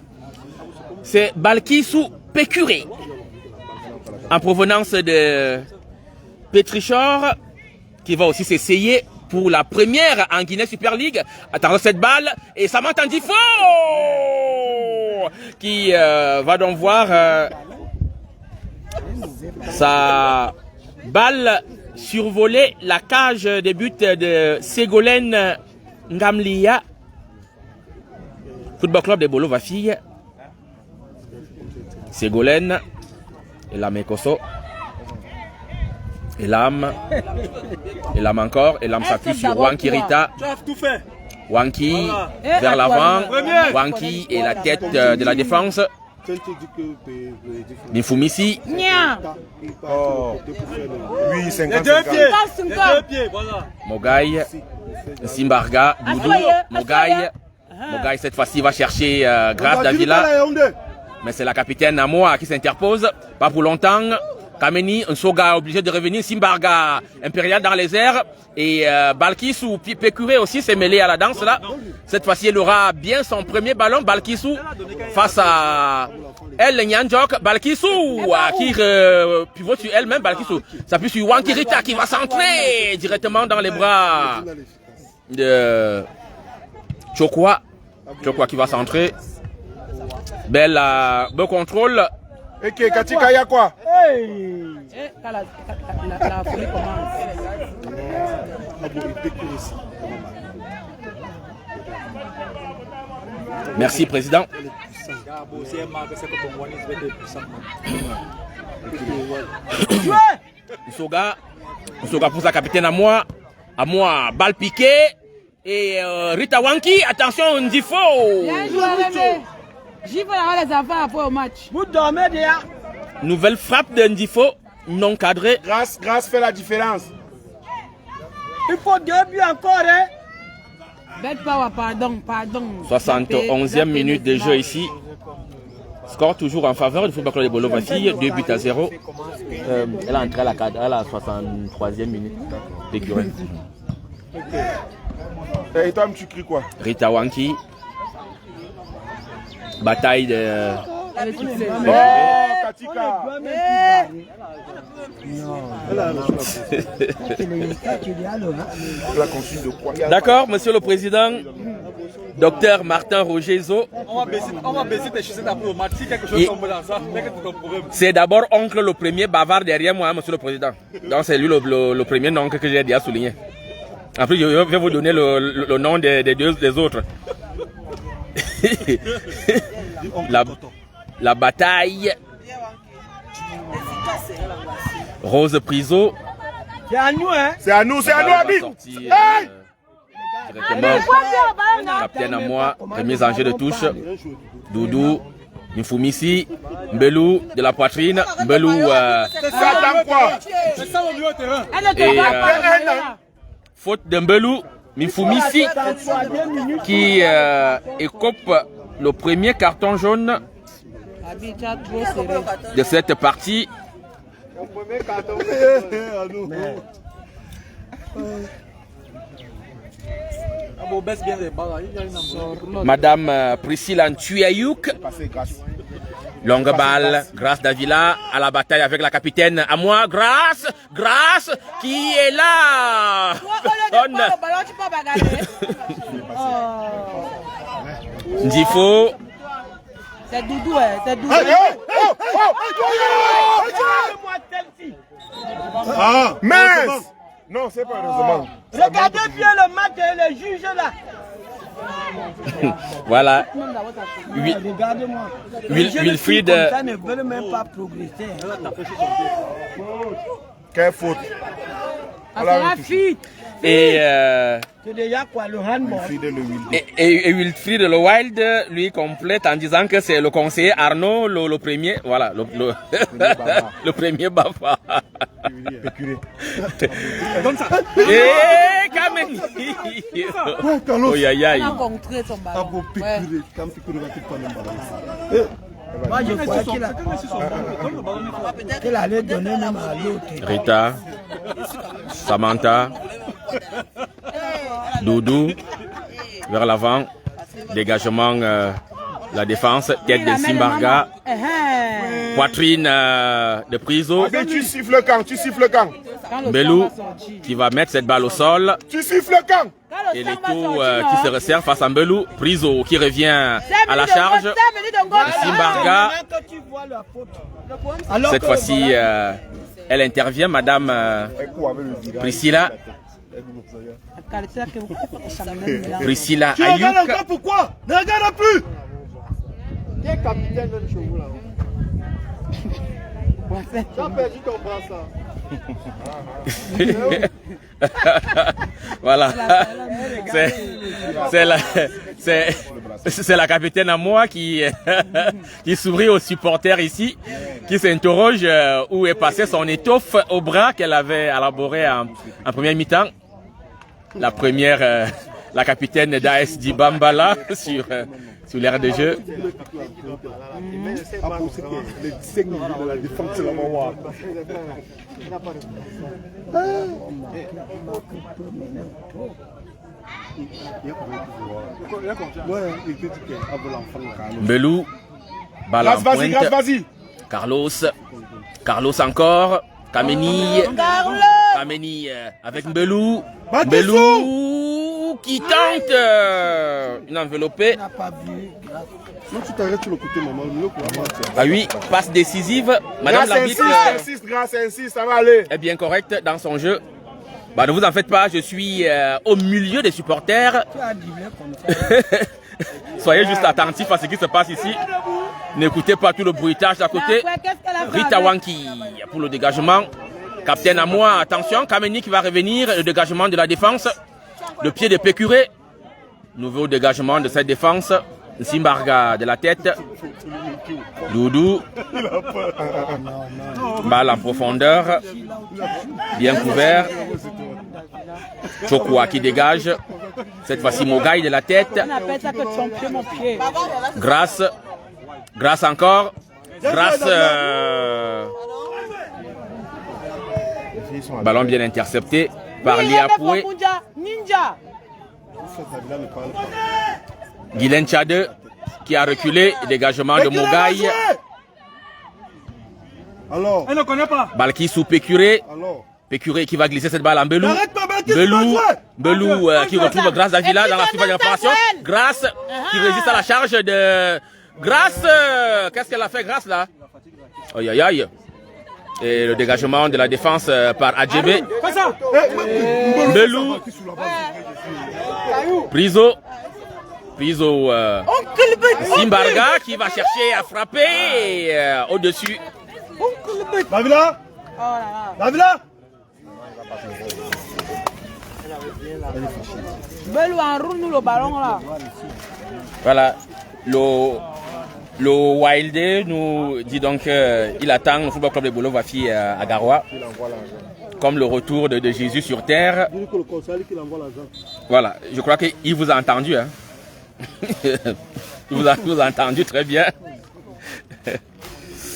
[SPEAKER 2] C'est Balkissou Pécuré en provenance de Pétrichor qui va aussi s'essayer pour la première en Guinée Super League. Attendons cette balle et Samantha Ndifo qui va donc voir sa balle survoler la cage des buts de Ségolène Ngamlia. Football Club de Bolo-Vafille. Ségolène et la Mekoso. Et l'âme encore. Et l'âme s'appuie sur Wanki Rita. Wanki vers l'avant. Wanki et la tête de la défense. Mifumisi.
[SPEAKER 3] Nya.
[SPEAKER 1] Oh. Oui, 50.
[SPEAKER 5] Les deux pieds, voilà.
[SPEAKER 2] Mogaï. Simbarga. Doudou. Mogaï. Mogaï, cette fois-ci, va chercher Grâce Davila. Mais c'est la capitaine Amoa qui s'interpose. Pas pour longtemps. Kameni, un Soga obligé de revenir. Simbarga, impérial dans les airs. Et Balkissou, Pécuré aussi s'est mêlé à la danse là. Cette fois-ci, elle aura bien son premier ballon. Balkissou face à elle, Nyanjok. Balkissou qui pivote sur elle-même. Balkissou s'appuie sur Wankirita qui va s'entrer directement dans les bras de Chokwa. Chokwa qui va s'entrer. Bel contrôle.
[SPEAKER 1] Et Katika, il y a quoi?
[SPEAKER 3] La folie commence.
[SPEAKER 2] Merci, président. Nsoga pour sa capitaine à moi, balle piquée. Et Rita Wanki, attention, Ndifo.
[SPEAKER 3] J'y vais avoir les enfants après au match.
[SPEAKER 6] Vous dormez déjà.
[SPEAKER 2] Nouvelle frappe de Ndifo, non cadrée.
[SPEAKER 1] Grâce fait la différence.
[SPEAKER 6] Il faut 2 buts encore, hein.
[SPEAKER 3] Bête power, pardon.
[SPEAKER 2] 71e minute de jeu ici. Score toujours en faveur du Football Club de Bolo-Bafille, 2-0. Elle est entrée à la 63e minute. Pécuré.
[SPEAKER 1] Et toi, tu cries quoi?
[SPEAKER 2] Rita Wanki. Bataille de...
[SPEAKER 1] Katika.
[SPEAKER 2] D'accord, monsieur le président. Docteur Martin Roger-Zo.
[SPEAKER 5] On va baisser tes chaussettes après au match. Si quelque chose tombe dans ça, c'est ton problème.
[SPEAKER 2] C'est d'abord oncle le premier bavard derrière moi, monsieur le président. Donc c'est lui le premier nom que j'ai déjà souligné. En plus, je vais vous donner le nom des autres. La bataille. Rose Priso.
[SPEAKER 6] C'est à nous, hein.
[SPEAKER 1] C'est à nous, Habib.
[SPEAKER 2] Capitaine à moi, premier enjeu de touche. Doudou, Mifumisi, Mbelou de la poitrine. Mbelou. Et faute de Mbelou, Mifumisi qui écope le premier carton jaune de cette partie. Madame Priscilla Ntuyayouk. Longue balle, Grâce Davila à la bataille avec la capitaine. À moi, Grâce qui est là. Ndifo.
[SPEAKER 3] C'est Doudou, c'est Doudou.
[SPEAKER 1] Ah, mince. Non, c'est pas heureusement.
[SPEAKER 6] Regardez bien le match et les juges là.
[SPEAKER 2] Voilà.
[SPEAKER 6] Regardez-moi.
[SPEAKER 2] Wilfried.
[SPEAKER 6] Ça ne veut même pas progresser.
[SPEAKER 1] Quelle faute.
[SPEAKER 3] C'est la fille.
[SPEAKER 2] Et
[SPEAKER 6] c'est déjà quoi le handball.
[SPEAKER 2] Et Wilfried le Wild lui complète en disant que c'est le conseiller Arnaud le premier. Voilà, le premier bavard. Et Kameni. Oh ya ya.
[SPEAKER 3] On a rencontré son ballon.
[SPEAKER 6] Moi je crois qu'il allait donner même à l'autre.
[SPEAKER 2] Rita, Samantha, Doudou, vers l'avant, dégagement, la défense, tête de Simbarga, poitrine de Priso.
[SPEAKER 1] Tu siffles quand,
[SPEAKER 2] Mbelou qui va mettre cette balle au sol.
[SPEAKER 1] Tu siffles quand?
[SPEAKER 2] Et les tours qui se resserrent face à Mbelou. Priso qui revient à la charge. Simbarga. Cette fois-ci, elle intervient, Madame Priscilla. Priscilla Ayouk.
[SPEAKER 1] Pourquoi? Ne regarde plus.
[SPEAKER 4] Qui est capitaine de chez vous là? Tu as perdu ton bras ça.
[SPEAKER 2] Voilà. C'est la capitaine à moi qui sourit aux supporters ici, qui s'interroge où est passée son étoffe au bras qu'elle avait élaboré en première mi-temps. La première, la capitaine d'AS Dibambala sur l'aire de jeu. Mbelou, balle en pointe. Carlos encore. Kameni avec Mbelou. Mbelou qui tente une enveloppée. Ah oui, passe décisive. Madame l'arbitre est bien correcte dans son jeu. Bah, ne vous en faites pas, je suis au milieu des supporters. Soyez juste attentifs à ce qui se passe ici. N'écoutez pas tout le bruitage d'à côté. Rita Wanki pour le dégagement. Capitaine à moi, attention, Kameni qui va revenir. Le dégagement de la défense. Le pied de Pécuré. Nouveau dégagement de cette défense. Simbarga de la tête. Doudou. Balle en profondeur. Bien couvert. Chokwa qui dégage. Cette fois-ci Mogaï de la tête. Grâce encore. Ballon bien intercepté par Liapoué. Guylaine Tchade qui a reculé. Dégagement de Mogaï. Balle qui sous Pécuré. Pécuré qui va glisser cette balle en Mbelou. Mbelou qui retrouve Grâce Davila dans la surface de réparation. Grâce qui résiste à la charge de Grâce. Qu'est-ce qu'elle a fait Grâce là? Aïe aïe aïe. Et le dégagement de la défense par Adjébé. Mbelou. Priso. Simbarga qui va chercher à frapper au-dessus.
[SPEAKER 4] Davila.
[SPEAKER 3] Belou enroule nous le ballon là.
[SPEAKER 2] Voilà. Le Wilde nous dit donc qu'il attend le Football Club de Bolo-Wafi à Garoua. Comme le retour de Jésus sur terre. Voilà, je crois qu'il vous a entendu. Hein. Il vous a entendu très bien.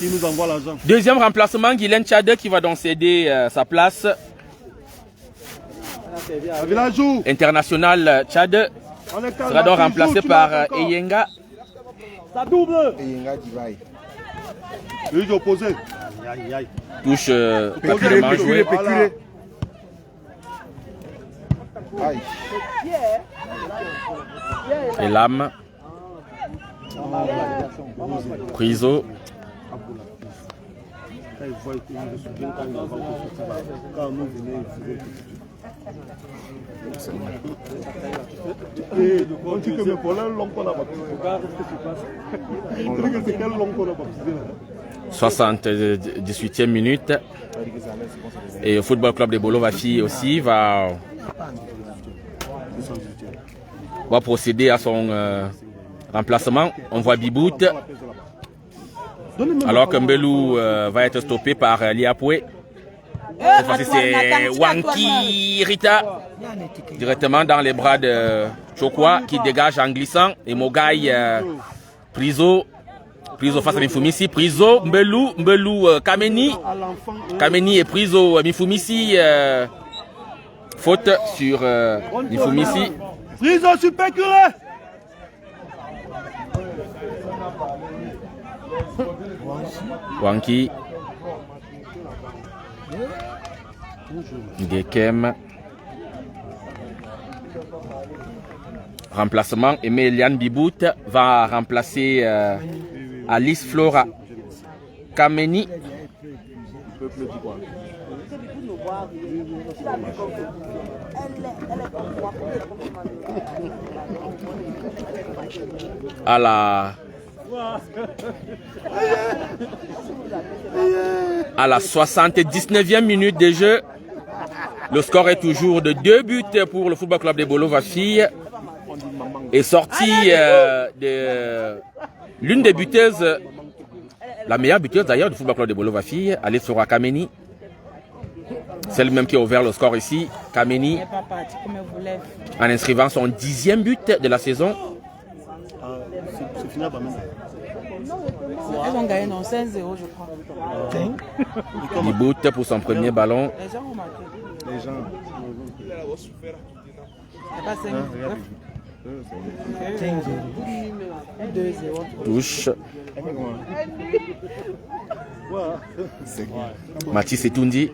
[SPEAKER 4] Il nous envoie l'argent.
[SPEAKER 2] Deuxième remplacement, Guylaine Tchade qui va donc céder sa place. International Tchad sera donc remplacé par Eyenga.
[SPEAKER 4] Ça double. Lui opposé.
[SPEAKER 2] Touche rapidement jouée. Et l'âme. Priso.
[SPEAKER 4] On dit que mes voleurs l'ont qu'on a battu. Regarde ce qui se passe.
[SPEAKER 2] 78e minute. Et le Football Club de Bolo-Wafi aussi va procéder à son remplacement. On voit Bibout. Alors que Mbelou va être stoppé par Liapoué. Cette fois-ci, c'est Wanki Rita. Directement dans les bras de Chokwa qui dégage en glissant. Et Mogaï Priso face à Mifumisi. Priso, Mbelou, Kameni. Kameni et Priso, Mifumisi. Faute sur Mifumisi.
[SPEAKER 4] Priso sur Pécuré.
[SPEAKER 2] Wanki. Gekem. Remplacement. Aimé Eliane Bibout va remplacer Alice Flora. Kameni. À la À la 79e minute de jeu, le score est toujours de 2 buts pour le Football Club de Bolo-Vafille. Est sorti de l'une des buteuses, la meilleure buteuse d'ailleurs du Football Club de Bolo-Vafille, Alessora Kameni. Celle même qui a ouvert le score ici, Kameni, en inscrivant son 10e but de la saison.
[SPEAKER 4] C'est fini à Bamenda.
[SPEAKER 3] Elles ont gagné, non, 5-0, je crois.
[SPEAKER 2] Il boot pour son premier ballon.
[SPEAKER 3] Les gens ont marqué.
[SPEAKER 4] Les gens.
[SPEAKER 3] C'est pas 5-0. 2-0.
[SPEAKER 2] Touche. Mathis Etundi.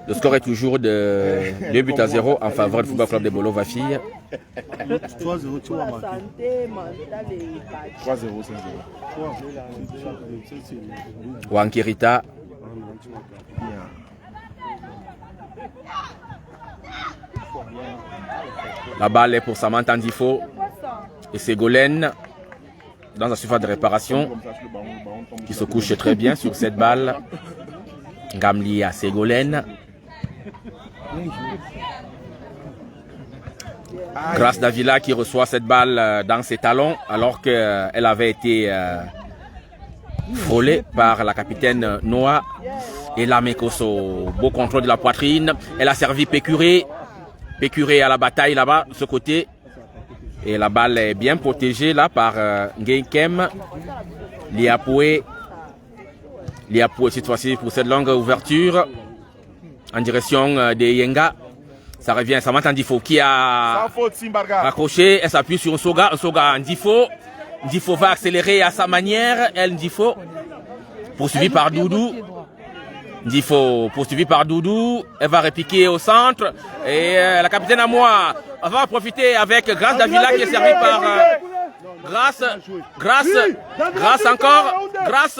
[SPEAKER 2] Le score est toujours de 2 buts à 0 en faveur du Football Club de Bolo-Vafille.
[SPEAKER 4] 3-0, tu vas marquer.
[SPEAKER 1] 3-0, 5-0.
[SPEAKER 2] Wankirita. La balle est pour Samantha Ndifo et Ségolène dans la surface de réparation qui se couche très bien sur cette balle. Gamli à Ségolène. Grâce Davila qui reçoit cette balle dans ses talons alors qu'elle avait été frôlée par la capitaine Noah. Et là, Mekoso, beau contrôle de la poitrine. Elle a servi Pécuré. Pécuré à la bataille là-bas, de ce côté. Et la balle est bien protégée là par Ngeikem. Liapoué. Liapoué cette fois-ci pour cette longue ouverture en direction de Yenga. Ça revient à Samantha Ndifo qui a accroché. Elle s'appuie sur Nsoga. Nsoga Ndifo. Ndifo va accélérer à sa manière. Elle Ndifo. Poursuivi par Doudou. Ndifo poursuivi par Doudou. Elle va répliquer au centre. Et la capitaine à moi va profiter avec Grâce Davila qui est servi par Grâce encore. Grâce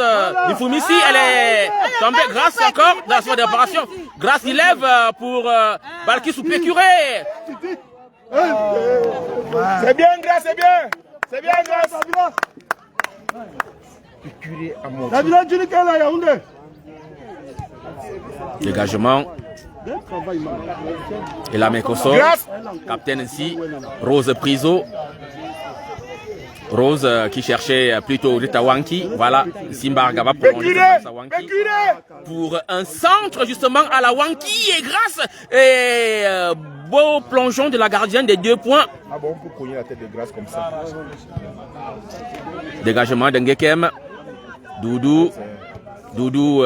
[SPEAKER 2] Nifumissi. Elle est tombée. Grâce encore dans la soirée d'opération. Grâce il lève pour Balkis ou Pécuré.
[SPEAKER 1] C'est bien, Grâce, c'est bien. C'est bien, Grâce. Pécuré à mon tour.
[SPEAKER 2] Dégagement. Et la Mekoso. Capitaine ici. Rose Priso. Rose qui cherchait plutôt Rita Wanki. Voilà. Simbarga va prolonger sa Wanki. Pour un centre justement à la Wanki. Et grâce. Et beau plongeon de la gardienne des 2 points.
[SPEAKER 1] Ah bon, on peut cogner la tête de Grâce comme ça.
[SPEAKER 2] Dégagement d'Ngekem. Doudou. Doudou.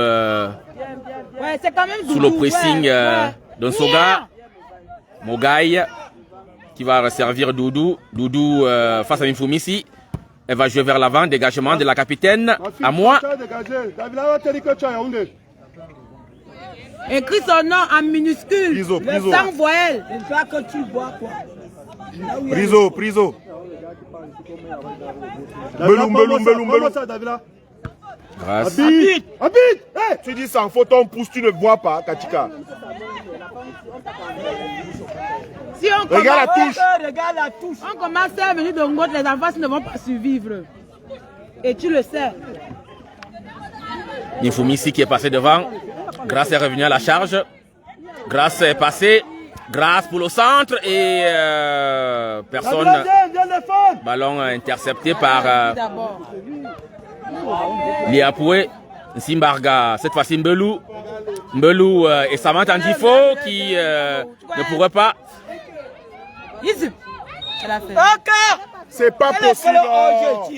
[SPEAKER 3] Ouais, c'est quand même Doudou,
[SPEAKER 2] sous le pressing d'un Soga. Mogaï qui va servir Doudou. Doudou face à Mifumisi. Elle va jouer vers l'avant. Dégagement de la capitaine. À moi.
[SPEAKER 3] Écris son nom en minuscule.
[SPEAKER 1] Priso,
[SPEAKER 3] le
[SPEAKER 1] Priso.
[SPEAKER 3] 5 voyelles.
[SPEAKER 6] C'est ça que tu vois quoi.
[SPEAKER 1] Priso, Priso. Belum.
[SPEAKER 2] Grâce.
[SPEAKER 1] Habite. Hey, tu dis sans faute, on pousse, tu ne vois pas, Kachika.
[SPEAKER 3] Si on
[SPEAKER 1] Regarde la touche.
[SPEAKER 6] Regarde la touche.
[SPEAKER 3] On commence 5 minutes de Ngot, les enfants ne vont pas survivre. Et tu le sais.
[SPEAKER 2] Nifumisi qui est passé devant. Grâce est revenu à la charge. Grâce est passé. Grâce pour le centre et personne. Ballon intercepté par Liapoué. Simbarga. Cette fois-ci Mbelou. Mbelou et Samantha Ndifo qui ne pourraient pas.
[SPEAKER 1] C'est pas possible.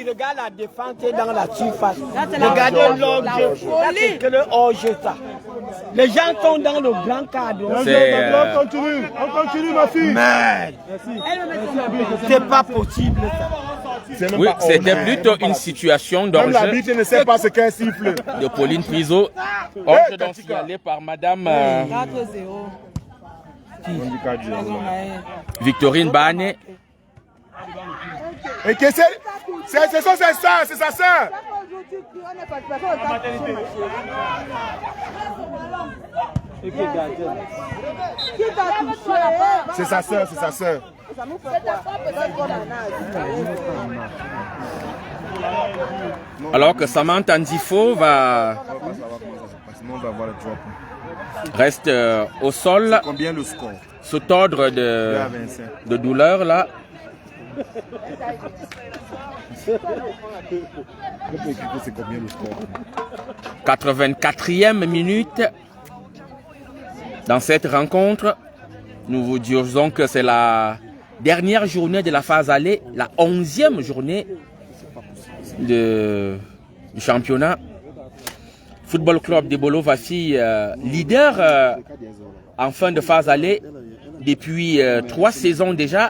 [SPEAKER 6] Regarde la défense dans la surface. Regardez l'objet. C'est que le hors-jeu ça. Les gens sont dans le blanc cadre.
[SPEAKER 4] On continue ma fille.
[SPEAKER 6] Merde. C'est pas possible ça.
[SPEAKER 2] Oui, c'était plutôt une situation
[SPEAKER 1] Même la
[SPEAKER 2] d'enjeu
[SPEAKER 1] bite ne sait pas ce qu'elle siffle.
[SPEAKER 2] de Pauline Priso. Enjeu donc signalé par Madame
[SPEAKER 3] 4-0.
[SPEAKER 2] Victorine Bane.
[SPEAKER 1] Et que c'est sa sœur. C'est sa sœur.
[SPEAKER 2] Alors que Samantha Ndifo va...
[SPEAKER 1] Sinon, on va avoir le drop.
[SPEAKER 2] Reste au sol.
[SPEAKER 1] Combien le score?
[SPEAKER 2] Se tordre de douleur là.
[SPEAKER 1] C'est combien le score?
[SPEAKER 2] 84e minute dans cette rencontre. Nous vous disons que c'est la dernière journée de la phase aller, la 11e journée du championnat. Football Club de Bolo-Vafi, leader en fin de phase aller depuis 3 saisons déjà.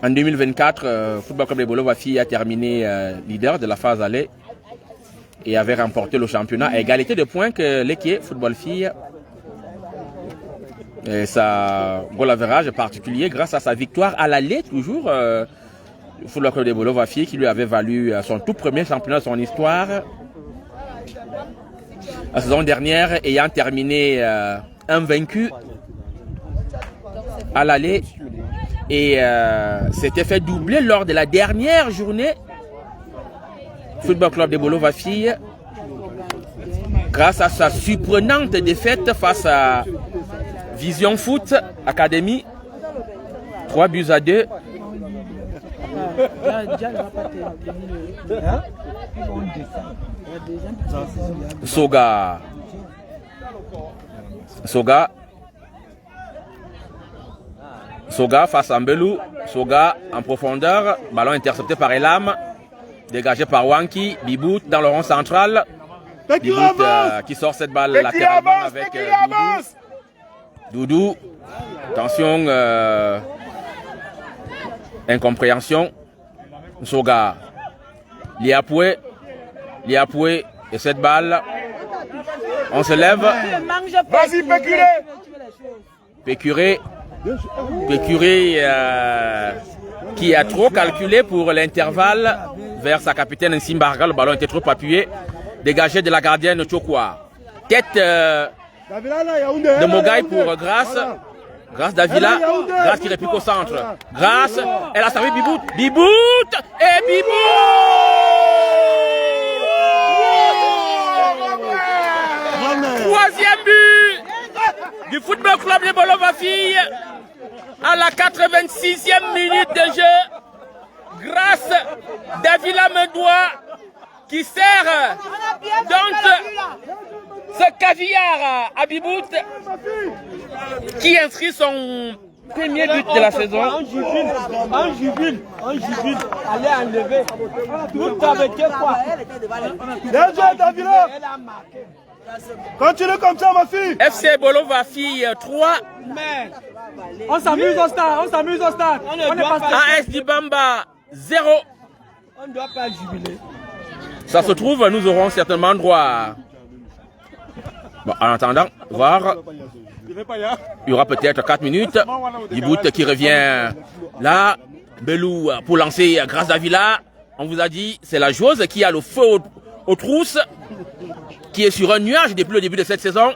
[SPEAKER 2] En 2024, Football Club de Bolo-Vafi a terminé leader de la phase aller et avait remporté le championnat à égalité de points que l'équipe Football Fille. Et sa goal average particulier grâce à sa victoire à l'aller toujours. Le Football Club de Bolo-Vafi qui lui avait valu son tout premier championnat de son histoire. La saison dernière ayant terminé invaincu à l'aller et s'était fait doubler lors de la dernière journée. Football Club de Bolo-Vafi grâce à sa surprenante défaite face à Vision Foot Academy 3-2. Soga face à Mbelou. Soga en profondeur. Ballon intercepté par Elam. Dégagé par Wanki. Bibout dans le rond central. Bibout qui sort cette balle latéralement avec Doudou. Attention. Incompréhension. Soga. Liapoué et cette balle. On se lève.
[SPEAKER 6] Vas-y,
[SPEAKER 2] Pécuré. Qui a trop calculé pour l'intervalle vers sa capitaine Nsimbarga. Le ballon était trop appuyé. Dégagé de la gardienne Chokwa. Tête de Mogaï pour Grâce. Grâce Davila. Grâce qui réplique au centre. Grâce. Elle a servi Bibout. Bibout et Troisième but du Football Club de Bolo-Vafi à la 86e minute de jeu. Grâce Davila Mendoua qui sert donc ce caviar à Bibout qui inscrit son premier but de la saison.
[SPEAKER 6] En jubile. Allez enlever. Tout avec quoi? Bien joué, Davila. Continue comme ça, ma fille.
[SPEAKER 2] FC Bolo-Vafi 3.
[SPEAKER 6] On s'amuse au stade.
[SPEAKER 2] AS Dibamba 0.
[SPEAKER 6] On ne doit pas jubiler.
[SPEAKER 2] Ça se trouve, nous aurons certainement droit. Bon, en attendant, voir. Il y aura peut-être 4 minutes. Bibout qui revient là. Belou pour lancer Grâce Davila. On vous a dit, c'est la joueuse qui a le feu aux trousses, qui est sur un nuage depuis le début de cette saison.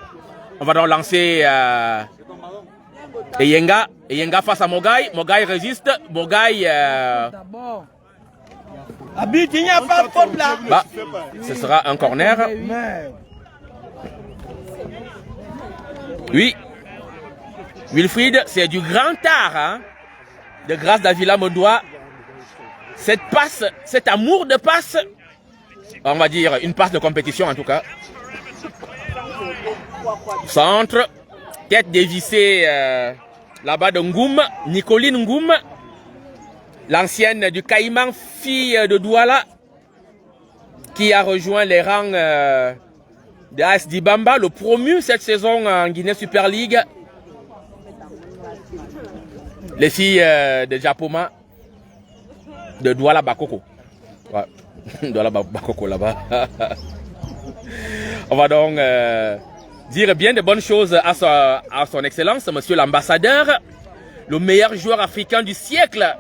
[SPEAKER 2] On va donc lancer Eyenga. Eyenga face à Mogaï. Mogaï résiste. Mogaï.
[SPEAKER 6] Abid, il n'y a pas de faute là.
[SPEAKER 2] Bah, ce sera un corner. Oui. Wilfried, c'est du grand art hein, de Grâce Davila Mendoua. Cette passe, cet amour de passe, on va dire une passe de compétition en tout cas. Centre, tête dévissée là-bas de Ngoum, Nicoline Ngoum, l'ancienne du Caïman, fille de Douala, qui a rejoint les rangs de AS Dibamba, le promu cette saison en Guinée Super League. Les filles de Japoma, de Douala Bakoko. Ouais. Douala Bakoko là-bas. On va donc dire bien de bonnes choses à son excellence, monsieur l'ambassadeur, le meilleur joueur africain du siècle,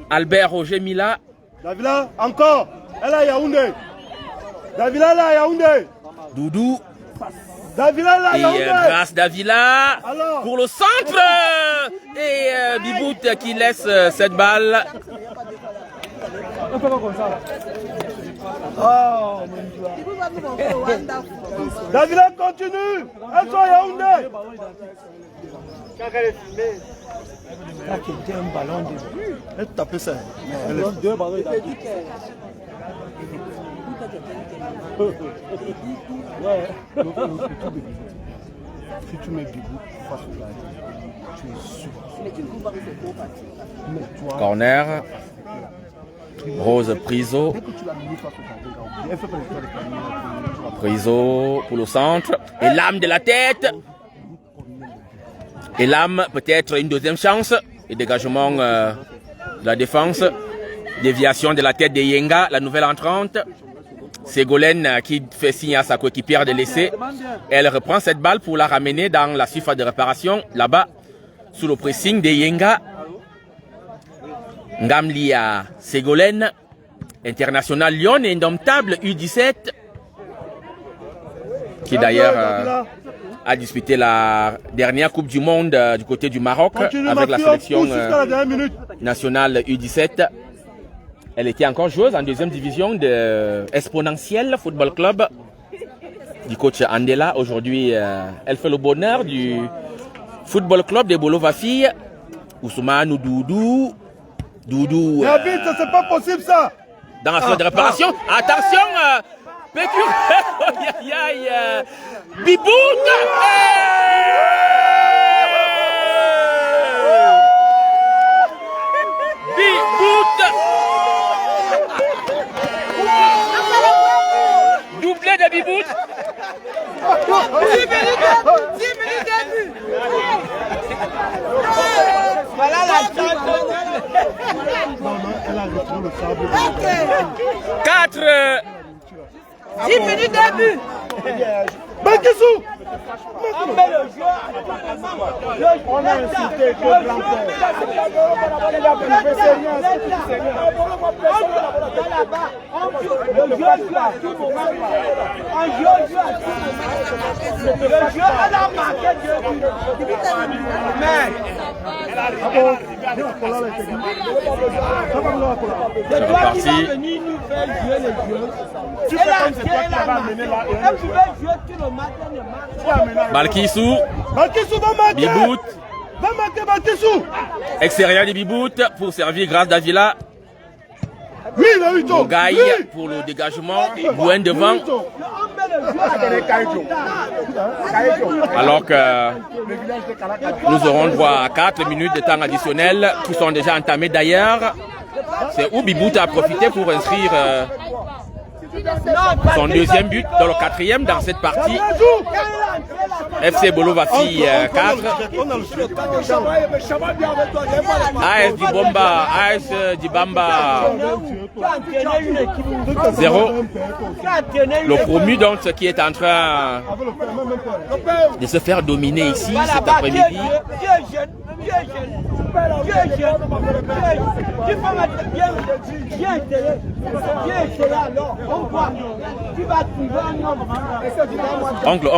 [SPEAKER 2] Albert Roger Mila.
[SPEAKER 4] Davila, encore. Elle a Yaoundé. Davila, là, Yaoundé.
[SPEAKER 2] Doudou.
[SPEAKER 4] Davila, là, Yaoundé.
[SPEAKER 2] Et Grâce Davila.
[SPEAKER 4] Alors.
[SPEAKER 2] Pour le centre. Et Bibout qui laisse cette balle
[SPEAKER 6] On fait pas comme ça. Oh, mon Dieu. David continue. Elle soit Yaoundé. Quand elle est filmée. Là, c'était un ballon de but.
[SPEAKER 4] Elle tapait ça.
[SPEAKER 6] Elle a deux ballons de but.
[SPEAKER 4] Si tu mets Bibou face au gardien, tu es sûr.
[SPEAKER 2] Corner. Rose Priso. Priso pour le centre. Et l'âme de la tête. Et l'âme peut-être une deuxième chance. Et dégagement de la défense. Déviation de la tête de Yenga, la nouvelle entrante. Ségolène qui fait signe à sa coéquipière de laisser. Elle reprend cette balle pour la ramener dans la surface de réparation. Là-bas, sous le pressing de Yenga. Ngamli à Ségolène. International Lyon et indomptable U17. Qui d'ailleurs a disputé la dernière Coupe du Monde du côté du Maroc avec la sélection nationale U17. Elle était encore joueuse en deuxième division de Exponentiel Football Club du coach Andela. Aujourd'hui, elle fait le bonheur du Football Club de Bolovafi. Ousmane Doudou. Doudou.
[SPEAKER 4] C'est pas possible ça.
[SPEAKER 2] Dans la zone de réparation. Attention, Pécure. Bibout. Bibout. Doublé de Bibout.
[SPEAKER 3] 10 minutes de but.
[SPEAKER 6] Voilà la chance.
[SPEAKER 4] Elle a retiré le sable.
[SPEAKER 2] 4.
[SPEAKER 3] 10 minutes de but.
[SPEAKER 4] Bakissou.
[SPEAKER 6] On met le jeu. On a incité que Blanco. Il a privé Seigneur. Là-bas, le jeu joue à tout moment. On joue à tout moment. Le jeu, elle a marqué 2 buts. Mais,
[SPEAKER 2] C'est reparti.
[SPEAKER 6] venir nous faire jouer le jeu. Elle a marqué. Elle pouvait jouer tout le match.
[SPEAKER 2] Balkissou.
[SPEAKER 4] Bakissou va marquer.
[SPEAKER 2] Bibout.
[SPEAKER 4] Va marquer Bakissou.
[SPEAKER 2] Extérieur de Bibout pour servir grâce d'Avila.
[SPEAKER 4] Oui, il a eu tort.
[SPEAKER 2] Gaï pour le dégagement. Bouen devant. Alors que nous aurons droit à 4 minutes de temps additionnel qui sont déjà entamés d'ailleurs. C'est où Bibout a profité pour inscrire son deuxième but dans le 4e dans cette partie. FC Bolovafi 4. AS Dibamba 0. Le promu donc ce qui est en train de se faire dominer ici cet après-midi. Ongle.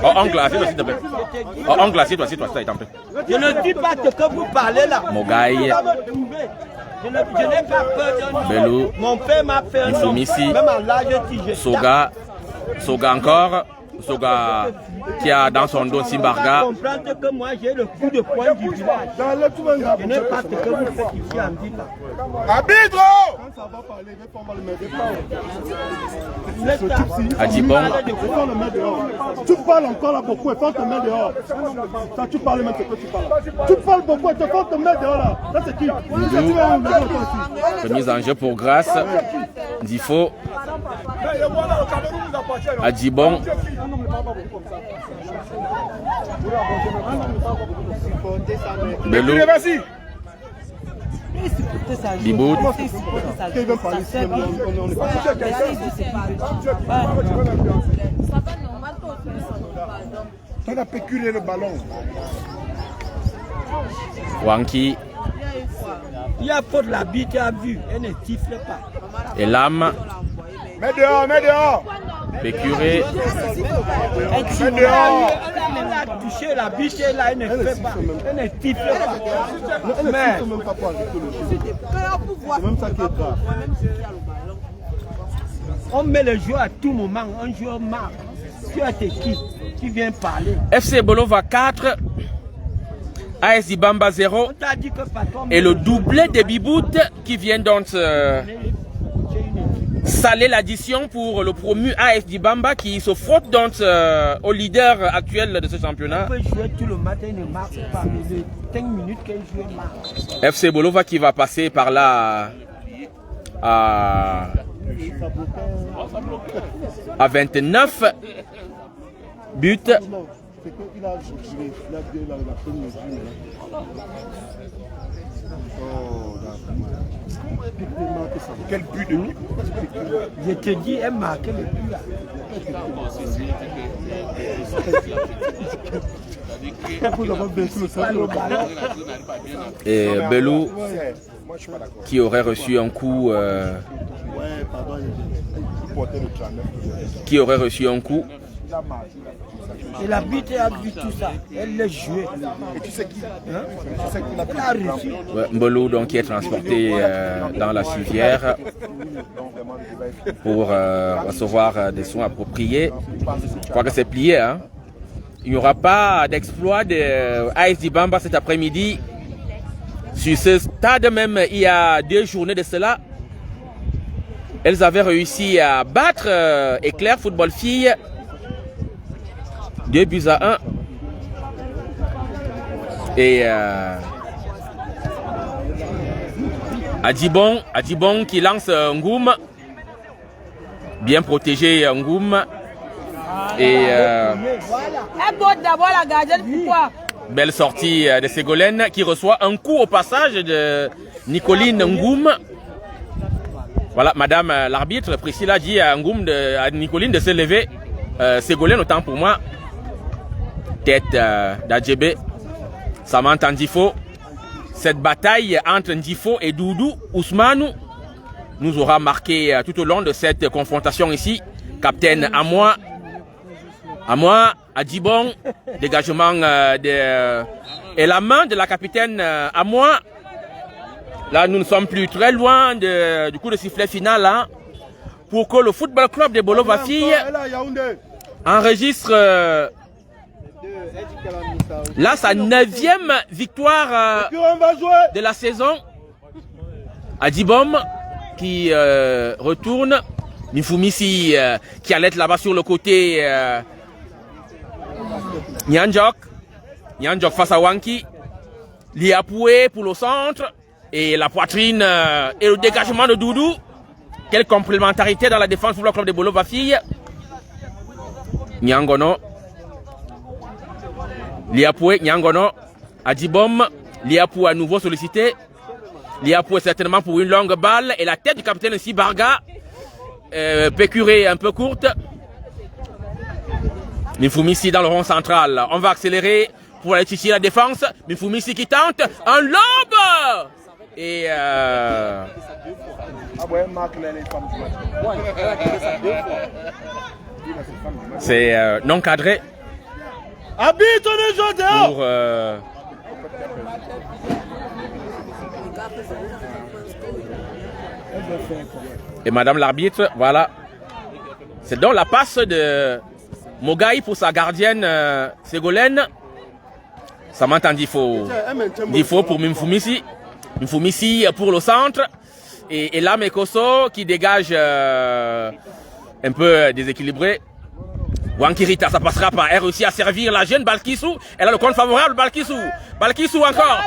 [SPEAKER 2] Oh, ongle, assieds-toi s'il te plaît. Oh, ongle, assieds-toi, s'il te plaît.
[SPEAKER 6] Je ne dis pas ce que vous parlez là.
[SPEAKER 2] Mogaï.
[SPEAKER 6] Je n'ai pas peur d'un
[SPEAKER 2] Belou.
[SPEAKER 6] Mon père m'a fait un nom.
[SPEAKER 2] Ici.
[SPEAKER 6] Même à l'âge de
[SPEAKER 2] Soga encore. Soga qui a dans son dos Simbarga.
[SPEAKER 6] Comprendre que moi j'ai le coup de poing du village. Je n'ai pas ce que vous faites ici en disant.
[SPEAKER 4] Arbitre.
[SPEAKER 2] Adjibon.
[SPEAKER 4] Tu parles encore là beaucoup et faut te mettre dehors. Ça, tu parles même ce que tu parles. Tu parles beaucoup et faut te mettre dehors là. Ça c'est qui?
[SPEAKER 2] Remise en jeu pour Grâce. Difo. Adjibon. Belou. Bibout.
[SPEAKER 4] On a péculé le ballon.
[SPEAKER 2] Wanki.
[SPEAKER 6] Il y a faute, l'arbitre a vu, elle ne siffle pas.
[SPEAKER 2] Et l'âme.
[SPEAKER 4] Mets dehors, mets dehors.
[SPEAKER 2] Pécuré.
[SPEAKER 4] Mets dehors.
[SPEAKER 6] touché la biche là, elle ne fait pas. Elle ne tifle pas.
[SPEAKER 4] Elle ne siffle même pas pour arrêter le jeu. C'est même ça qui est grave.
[SPEAKER 6] On met le joueur à tout moment. Un joueur marque. Tu as tes qui vient parler.
[SPEAKER 2] FC Bolova 4, AS Dibamba 0.
[SPEAKER 6] On t'a dit que patron.
[SPEAKER 2] Et le doublé de Bibout qui vient donc saler l'addition pour le promu AS Dibamba qui se frotte donc au leader actuel de ce championnat.
[SPEAKER 6] On peut jouer tout le matin, il ne marque pas. Mais de 5 minutes qu'un joueur marque.
[SPEAKER 2] FC Bolova qui va passer par là à 29 buts.
[SPEAKER 4] Non, c'est qu'il a joué. Il a bien la première vue. Oh, quel but de but.
[SPEAKER 6] Je te dis, elle marque le but là.
[SPEAKER 2] Et Belou qui aurait reçu un coup qui aurait reçu un coup.
[SPEAKER 6] Et la bite a vu tout ça. Elle l'a joué.
[SPEAKER 4] Et tu sais qui
[SPEAKER 6] Elle a reçu.
[SPEAKER 2] Ouais, Mbolo donc qui est transporté dans la civière pour recevoir des soins appropriés. Je crois que c'est plié. Hein? Il n'y aura pas d'exploit de AS Dibamba cet après-midi. Sur ce stade même, il y a 2 journées de cela, elles avaient réussi à battre Éclair Football Filles 2-1. Et Adibon qui lance Ngoum, bien protégé Ngoum. Et
[SPEAKER 3] d'abord la gardienne, pourquoi?
[SPEAKER 2] Belle sortie de Ségolène qui reçoit un coup au passage de Nicoline Ngoum. Voilà, madame l'arbitre, Priscilla dit à Ngoum, à Nicoline de se lever. Ségolène, autant pour moi. Tête d'Adjébé. Samantha Ndifo. Cette bataille entre Ndifo et Doudou Ousmanou nous aura marqué tout au long de cette confrontation ici. Capitaine Amoa. Adibon, dégagement et la main de la capitaine Amoa. Là, nous ne sommes plus très loin du coup de sifflet final hein, pour que le football club de Bolova Filles enregistre là sa 9e victoire de la saison. Adibom qui retourne. Mifumisi qui allait là-bas sur le côté. Nyanjok face à Wanki. Liapoué pour le centre. Et la poitrine et le dégagement de Doudou. Quelle complémentarité dans la défense pour le club de Bolova Filles. Nyangono. Liapoué, Nyangono. Adibom. Liapoué à nouveau sollicité. Liapoué certainement pour une longue balle. Et la tête du capitaine ici, Barga. Pécurée un peu courte. Mifumisi dans le rond central. On va accélérer pour aller chercher la défense. Mifumisi qui tente un lob. Et c'est non cadré. Pour et madame l'arbitre, voilà. C'est donc la passe de Mogaï pour sa gardienne Ségolène. Samantha Ndifo pour Mifumisi. Mifumisi pour le centre. Et là, Mekoso qui dégage un peu déséquilibré. Wankirita, ça passera pas. Elle réussit à servir la jeune Balkissou. Elle a le compte favorable, Balkissou. Balkissou encore.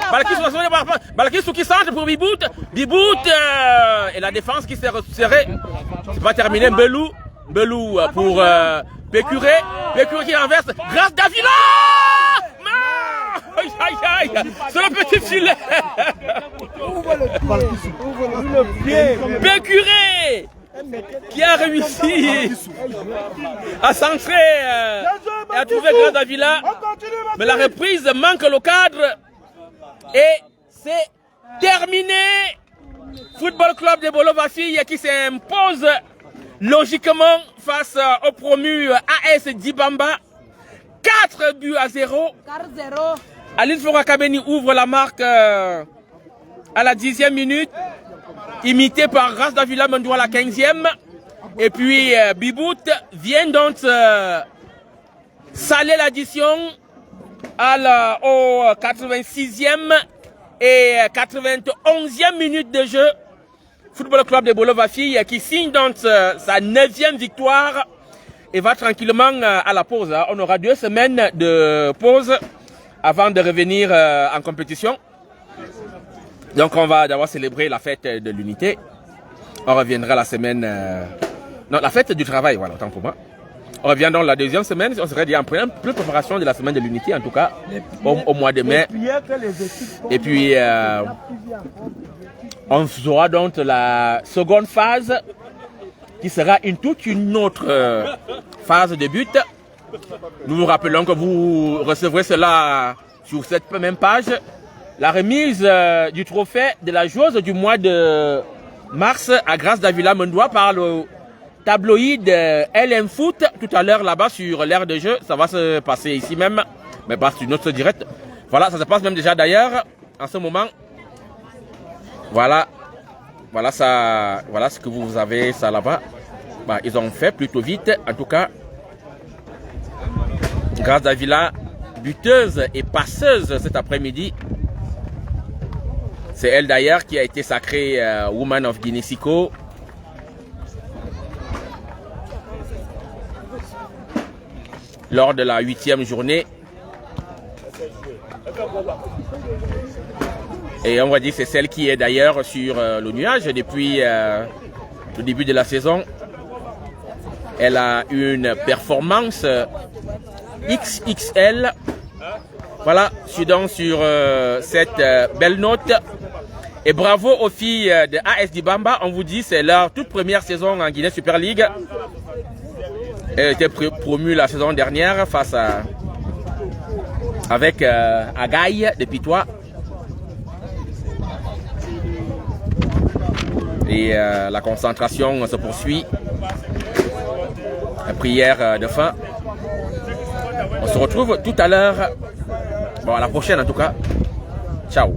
[SPEAKER 2] Balkissou qui centre pour Bibout. Bibout et la défense qui s'est resserrée. C'est pas terminé. Belou pour Pécuré. Pécuré qui renverse. Grâce Davila. Aïe aïe aïe. C'est le petit filet. Pécuré qui a réussi à centrer et à trouver Grâce Davila. Mais la reprise manque le cadre. Et c'est terminé. Football Club de Bolova Filles qui s'impose logiquement face au promu AS Dibamba. 4-0.
[SPEAKER 3] 4-0.
[SPEAKER 2] Aline Forakabeni ouvre la marque à la 10e minute, imité par Grace Davila Mendoua à la 15e. Et puis Bibout vient donc saler l'addition au 86e et 91e minute de jeu. Football Club de Bolo-Bafille qui signe donc sa 9e victoire et va tranquillement à la pause. On aura 2 semaines de pause avant de revenir en compétition. Donc on va d'abord célébrer la fête de l'unité. On reviendra la semaine... non, la fête du travail, voilà, autant pour moi. On revient dans la 2e semaine, on serait dit en pleine préparation de la semaine de l'unité, en tout cas, au mois de mai. Et puis, on fera donc la seconde phase, qui sera toute une autre phase de but. Nous vous rappelons que vous recevrez cela sur cette même page. La remise du trophée de la joueuse du mois de mars à Grace Davila Mendoua par le tabloïd LM Foot tout à l'heure là-bas sur l'aire de jeu. Ça va se passer ici même, mais pas sur notre direct. Voilà, ça se passe même déjà d'ailleurs en ce moment. Voilà, voilà ça, voilà ce que vous avez ça là-bas. Bah, ils ont fait plutôt vite, en tout cas. Grace Davila, buteuse et passeuse cet après-midi. C'est elle d'ailleurs qui a été sacrée Woman of Guinée-Siko. Lors de la 8e journée. Et on va dire que c'est celle qui est d'ailleurs sur le nuage depuis le début de la saison. Elle a une performance XXL. Voilà, je suis donc sur cette belle note. Et bravo aux filles de AS Dibamba. On vous dit, c'est leur toute première saison en Guinée Super League. Elle a été promue la saison dernière face à avec Agaï de Pitois. Et la concentration se poursuit. La prière de fin. On se retrouve tout à l'heure. Bon, à la prochaine en tout cas. Ciao.